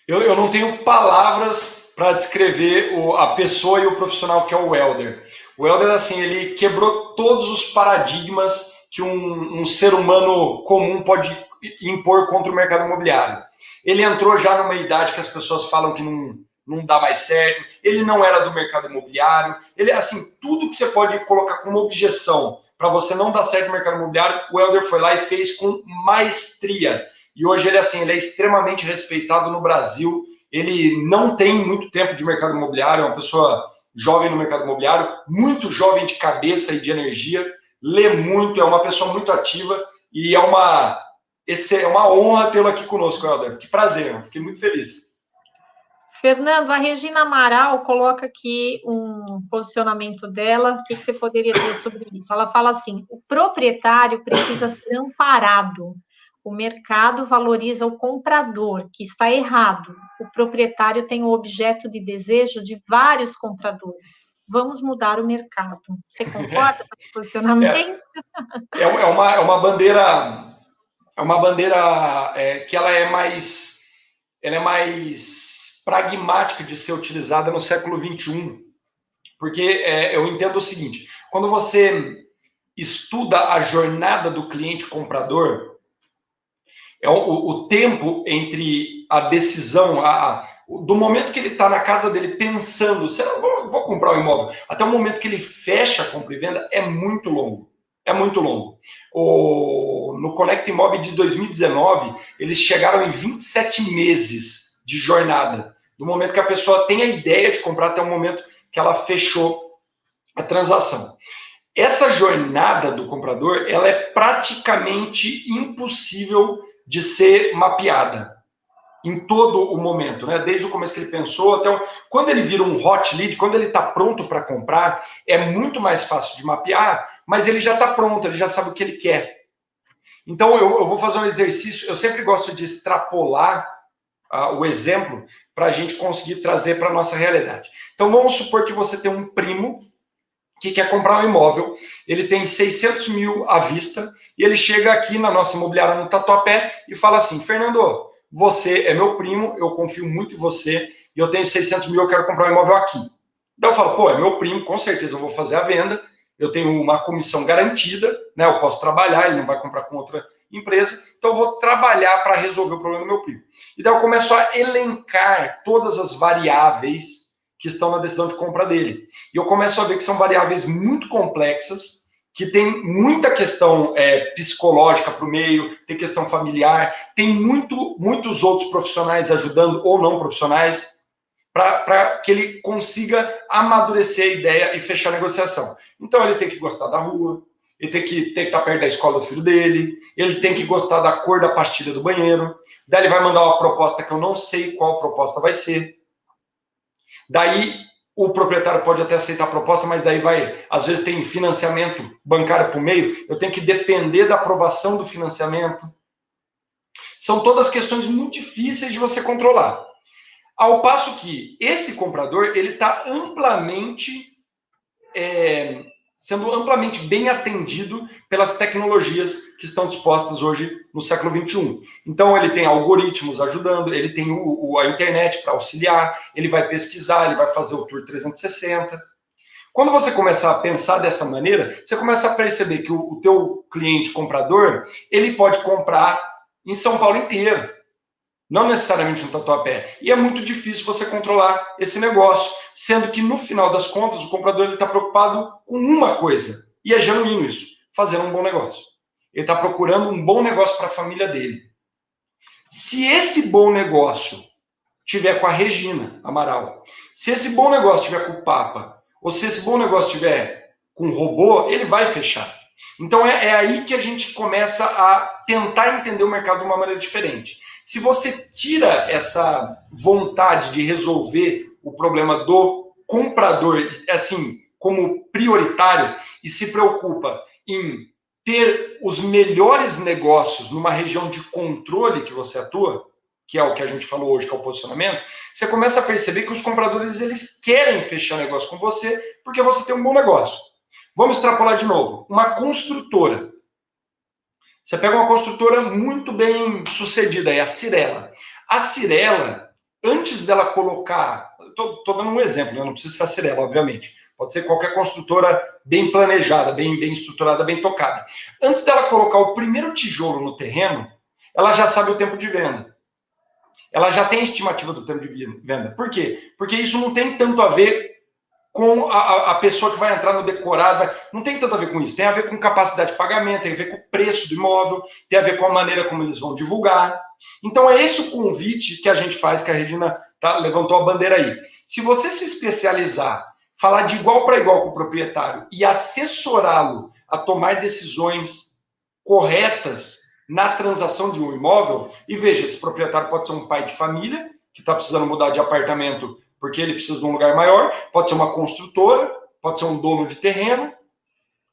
Eu não tenho palavras para descrever a pessoa e o profissional que é o Helder. O Helder, assim, ele quebrou todos os paradigmas que um ser humano comum pode impor contra o mercado imobiliário. Ele entrou já numa idade que as pessoas falam que não dá mais certo, ele não era do mercado imobiliário, ele, assim, tudo que você pode colocar como objeção para você não dar certo no mercado imobiliário, o Helder foi lá e fez com maestria. E hoje ele, assim, ele é extremamente respeitado no Brasil, ele não tem muito tempo de mercado imobiliário, é uma pessoa jovem no mercado imobiliário, muito jovem de cabeça e de energia, lê muito, é uma pessoa muito ativa e é uma honra tê-lo aqui conosco, Helder. Que prazer, fiquei muito feliz. Fernando, a Regina Amaral coloca aqui um posicionamento dela. O que você poderia dizer sobre isso? Ela fala assim: o proprietário precisa ser amparado. O mercado valoriza o comprador, que está errado. O proprietário tem o objeto de desejo de vários compradores. Vamos mudar o mercado. Você concorda com esse posicionamento? É uma bandeira, que ela é mais pragmática de ser utilizada no século XXI. Porque eu entendo o seguinte: quando você estuda a jornada do cliente comprador, o tempo entre a decisão, do momento que ele está na casa dele pensando, vou comprar um imóvel, até o momento que ele fecha a compra e venda, é muito longo. É muito longo. No Conecta Imob de 2019, eles chegaram em 27 meses de jornada, do momento que a pessoa tem a ideia de comprar até o momento que ela fechou a transação. Essa jornada do comprador, ela é praticamente impossível de ser mapeada em todo o momento, né? Desde o começo que ele pensou até quando ele vira um hot lead, quando ele está pronto para comprar, é muito mais fácil de mapear, mas ele já está pronto, ele já sabe o que ele quer. Então eu vou fazer um exercício, eu sempre gosto de extrapolar o exemplo para a gente conseguir trazer para a nossa realidade. Então vamos supor que você tem um primo que quer comprar um imóvel, ele tem 600 mil à vista, e ele chega aqui na nossa imobiliária no Tatuapé e fala assim: Fernando, você é meu primo, eu confio muito em você, e eu tenho 600 mil, eu quero comprar um imóvel aqui. Então eu falo, pô, é meu primo, com certeza eu vou fazer a venda, eu tenho uma comissão garantida, né? Eu posso trabalhar, ele não vai comprar com outra empresa, então eu vou trabalhar para resolver o problema do meu primo. E daí eu começo a elencar todas as variáveis que estão na decisão de compra dele. E eu começo a ver que são variáveis muito complexas, que tem muita questão psicológica para o meio, tem questão familiar, tem muitos outros profissionais ajudando ou não profissionais, para que ele consiga amadurecer a ideia e fechar a negociação. Então ele tem que gostar da rua, ele tem que estar perto da escola do filho dele, ele tem que gostar da cor da pastilha do banheiro, daí ele vai mandar uma proposta que eu não sei qual proposta vai ser. Daí o proprietário pode até aceitar a proposta, mas daí às vezes tem financiamento bancário por meio, eu tenho que depender da aprovação do financiamento. São todas questões muito difíceis de você controlar. Ao passo que esse comprador, ele está sendo amplamente bem atendido pelas tecnologias que estão dispostas hoje no século XXI. Então, ele tem algoritmos ajudando, ele tem a internet para auxiliar, ele vai pesquisar, ele vai fazer o Tour 360. Quando você começar a pensar dessa maneira, você começa a perceber que o teu cliente comprador, ele pode comprar em São Paulo inteiro, não necessariamente no Tatuapé. E é muito difícil você controlar esse negócio, sendo que, no final das contas, o comprador está preocupado com uma coisa, e é genuíno isso, fazer um bom negócio. Ele está procurando um bom negócio para a família dele. Se esse bom negócio tiver com a Regina Amaral, se esse bom negócio tiver com o Papa, ou se esse bom negócio tiver com o robô, ele vai fechar. Então é aí que a gente começa a tentar entender o mercado de uma maneira diferente. Se você tira essa vontade de resolver o problema do comprador, assim, como prioritário, e se preocupa em ter os melhores negócios numa região de controle que você atua, que é o que a gente falou hoje, que é o posicionamento, você começa a perceber que os compradores, eles querem fechar negócio com você porque você tem um bom negócio. Vamos extrapolar de novo. Uma construtora. Você pega uma construtora muito bem sucedida, é a Cirela. A Cirela, antes dela colocar... Estou dando um exemplo, né? Não precisa ser a Cirela, obviamente. Pode ser qualquer construtora bem planejada, bem estruturada, bem tocada. Antes dela colocar o primeiro tijolo no terreno, ela já sabe o tempo de venda. Ela já tem a estimativa do tempo de venda. Por quê? Porque isso não tem tanto a ver com a pessoa que vai entrar no decorado, não tem tanto a ver com isso, tem a ver com capacidade de pagamento, tem a ver com o preço do imóvel, tem a ver com a maneira como eles vão divulgar. Então é esse o convite que a gente faz, que a Regina levantou a bandeira aí. Se você se especializar, falar de igual para igual com o proprietário e assessorá-lo a tomar decisões corretas na transação de um imóvel, e veja, esse proprietário pode ser um pai de família, que está precisando mudar de apartamento porque ele precisa de um lugar maior, pode ser uma construtora, pode ser um dono de terreno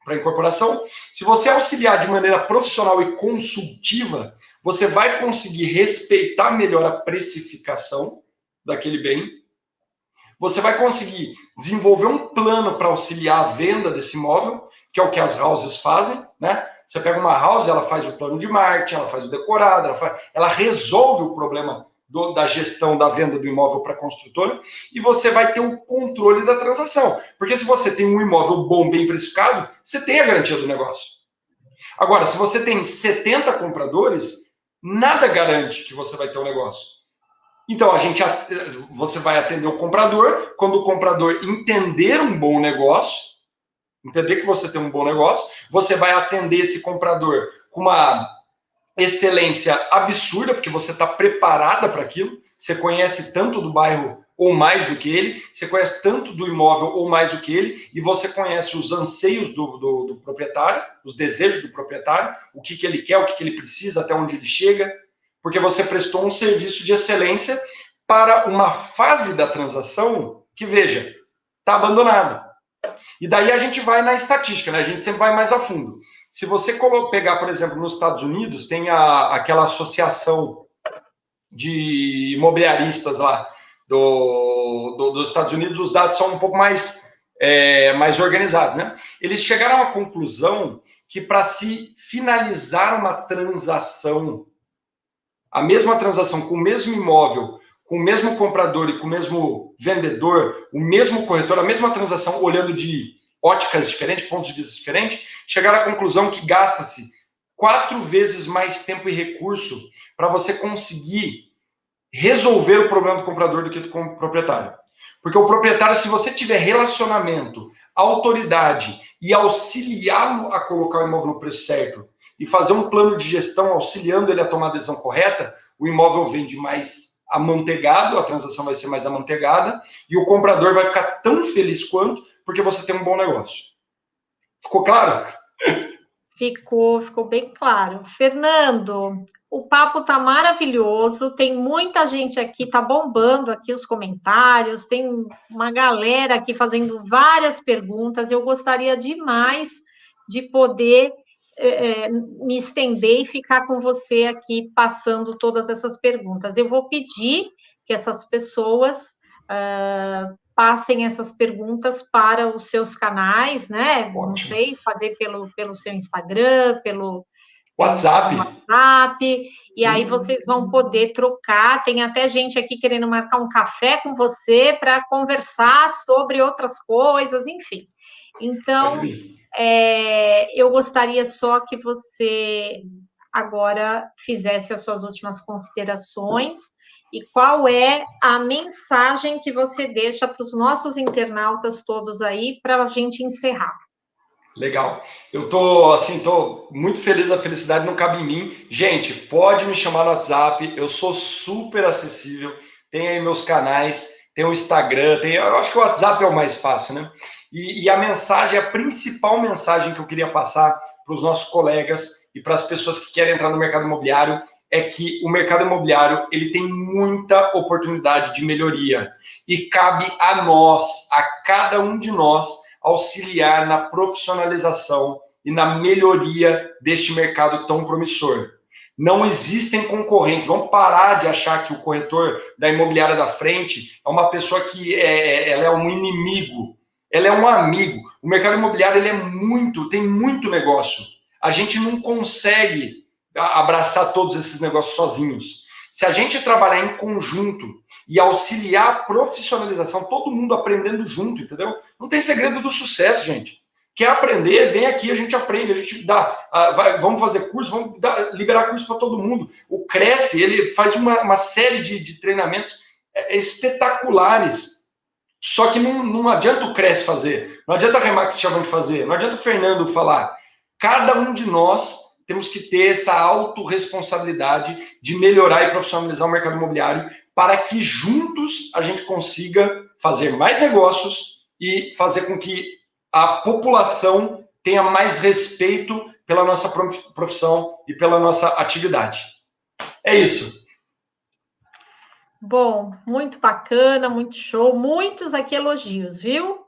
para incorporação. Se você auxiliar de maneira profissional e consultiva, você vai conseguir respeitar melhor a precificação daquele bem, você vai conseguir desenvolver um plano para auxiliar a venda desse imóvel, que é o que as houses fazem, né? Você pega uma house, ela faz o plano de marketing, ela faz o decorado, ela resolve o problema da gestão da venda do imóvel para a construtora, e você vai ter o controle da transação. Porque se você tem um imóvel bom, bem precificado, você tem a garantia do negócio. Agora, se você tem 70 compradores, nada garante que você vai ter um negócio. Então, você vai atender o comprador, quando o comprador entender um bom negócio, entender que você tem um bom negócio, você vai atender esse comprador com uma excelência absurda, porque você está preparada para aquilo, você conhece tanto do bairro ou mais do que ele, você conhece tanto do imóvel ou mais do que ele, e você conhece os anseios do proprietário, os desejos do proprietário, o que ele quer, o que ele precisa, até onde ele chega, porque você prestou um serviço de excelência para uma fase da transação que, veja, está abandonada. E daí a gente vai na estatística, né? A gente sempre vai mais a fundo. Se você pegar, por exemplo, nos Estados Unidos, tem aquela associação de imobiliaristas lá dos Estados Unidos, os dados são um pouco mais organizados, né? Eles chegaram à conclusão que para se finalizar uma transação, a mesma transação com o mesmo imóvel, com o mesmo comprador e com o mesmo vendedor, o mesmo corretor, a mesma transação, olhando de óticas diferentes, pontos de vista diferentes, chegaram à conclusão que gasta-se 4 vezes mais tempo e recurso para você conseguir resolver o problema do comprador do que do proprietário. Porque o proprietário, se você tiver relacionamento, autoridade e auxiliá-lo a colocar o imóvel no preço certo e fazer um plano de gestão auxiliando ele a tomar a decisão correta, o imóvel vende mais amanteigado, a transação vai ser mais amanteigada e o comprador vai ficar tão feliz quanto, porque você tem um bom negócio. Ficou claro? Ficou bem claro. Fernando, o papo tá maravilhoso, tem muita gente aqui, tá bombando aqui os comentários, tem uma galera aqui fazendo várias perguntas. Eu gostaria demais de poder me estender e ficar com você aqui passando todas essas perguntas. Eu vou pedir que essas pessoas passem essas perguntas para os seus canais, né? Ótimo. Não sei, fazer pelo seu Instagram, pelo WhatsApp. WhatsApp, e aí vocês vão poder trocar. Tem até gente aqui querendo marcar um café com você para conversar sobre outras coisas, enfim. Então, eu gostaria só que você agora fizesse as suas últimas considerações e qual é a mensagem que você deixa para os nossos internautas todos aí para a gente encerrar. Legal. Eu tô muito feliz, a felicidade não cabe em mim. Gente, pode me chamar no WhatsApp, eu sou super acessível, tem aí meus canais, tem o Instagram, eu acho que o WhatsApp é o mais fácil, né? E a mensagem, a principal mensagem que eu queria passar para os nossos colegas e para as pessoas que querem entrar no mercado imobiliário é que o mercado imobiliário ele tem muita oportunidade de melhoria e cabe a nós, a cada um de nós, auxiliar na profissionalização e na melhoria deste mercado tão promissor. Não existem concorrentes. Vamos parar de achar que o corretor da imobiliária da frente é uma pessoa que ela é um inimigo. Ela é um amigo. O mercado imobiliário ele tem muito negócio. A gente não consegue abraçar todos esses negócios sozinhos. Se a gente trabalhar em conjunto e auxiliar a profissionalização, todo mundo aprendendo junto, entendeu? Não tem segredo do sucesso, gente. Quer aprender, vem aqui, a gente aprende, a gente dá, vamos fazer curso, vamos liberar curso para todo mundo. O Cresce, ele faz uma série de treinamentos espetaculares. Só que não adianta o Cresce fazer, não adianta a Remax Chavante fazer, não adianta o Fernando falar. Cada um de nós temos que ter essa autorresponsabilidade de melhorar e profissionalizar o mercado imobiliário para que juntos a gente consiga fazer mais negócios e fazer com que a população tenha mais respeito pela nossa profissão e pela nossa atividade. É isso. Bom, muito bacana, muito show, muitos aqui elogios, viu?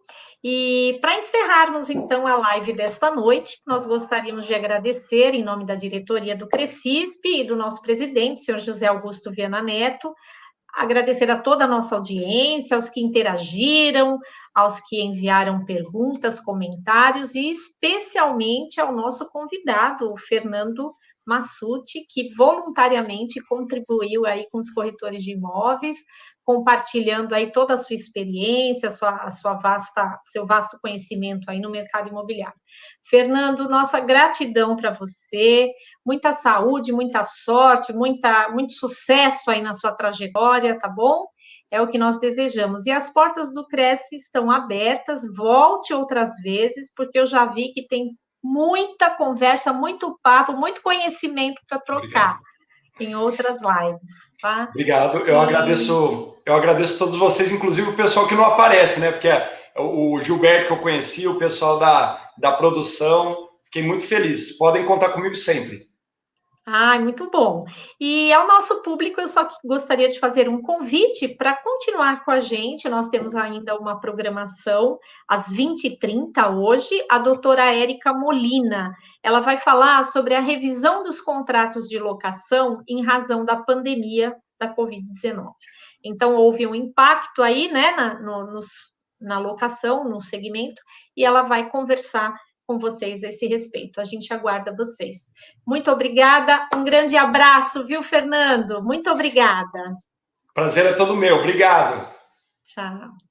E para encerrarmos, então, a live desta noite, nós gostaríamos de agradecer, em nome da diretoria do Crescisp e do nosso presidente, senhor José Augusto Viana Neto, agradecer a toda a nossa audiência, aos que interagiram, aos que enviaram perguntas, comentários, e especialmente ao nosso convidado, o Fernando Massucci, que voluntariamente contribuiu aí com os corretores de imóveis, compartilhando aí toda a sua experiência, seu vasto conhecimento aí no mercado imobiliário. Fernando, nossa gratidão para você, muita saúde, muita sorte, muito sucesso aí na sua trajetória, tá bom? É o que nós desejamos. E as portas do Cresce estão abertas, volte outras vezes, porque eu já vi que tem muita conversa, muito papo, muito conhecimento para trocar. Obrigado. Em outras lives, tá? Obrigado, eu agradeço todos vocês, inclusive o pessoal que não aparece, né? Porque o Gilberto que eu conheci, o pessoal da produção, fiquei muito feliz. Podem contar comigo sempre. Ah, muito bom. E ao nosso público, eu só gostaria de fazer um convite para continuar com a gente. Nós temos ainda uma programação às 20h30 hoje. A doutora Érica Molina, ela vai falar sobre a revisão dos contratos de locação em razão da pandemia da Covid-19. Então, houve um impacto aí, né, na locação, no segmento, e ela vai conversar com vocês a esse respeito. A gente aguarda vocês. Muito obrigada, um grande abraço, viu, Fernando? Muito obrigada. Prazer é todo meu. Obrigado. Tchau.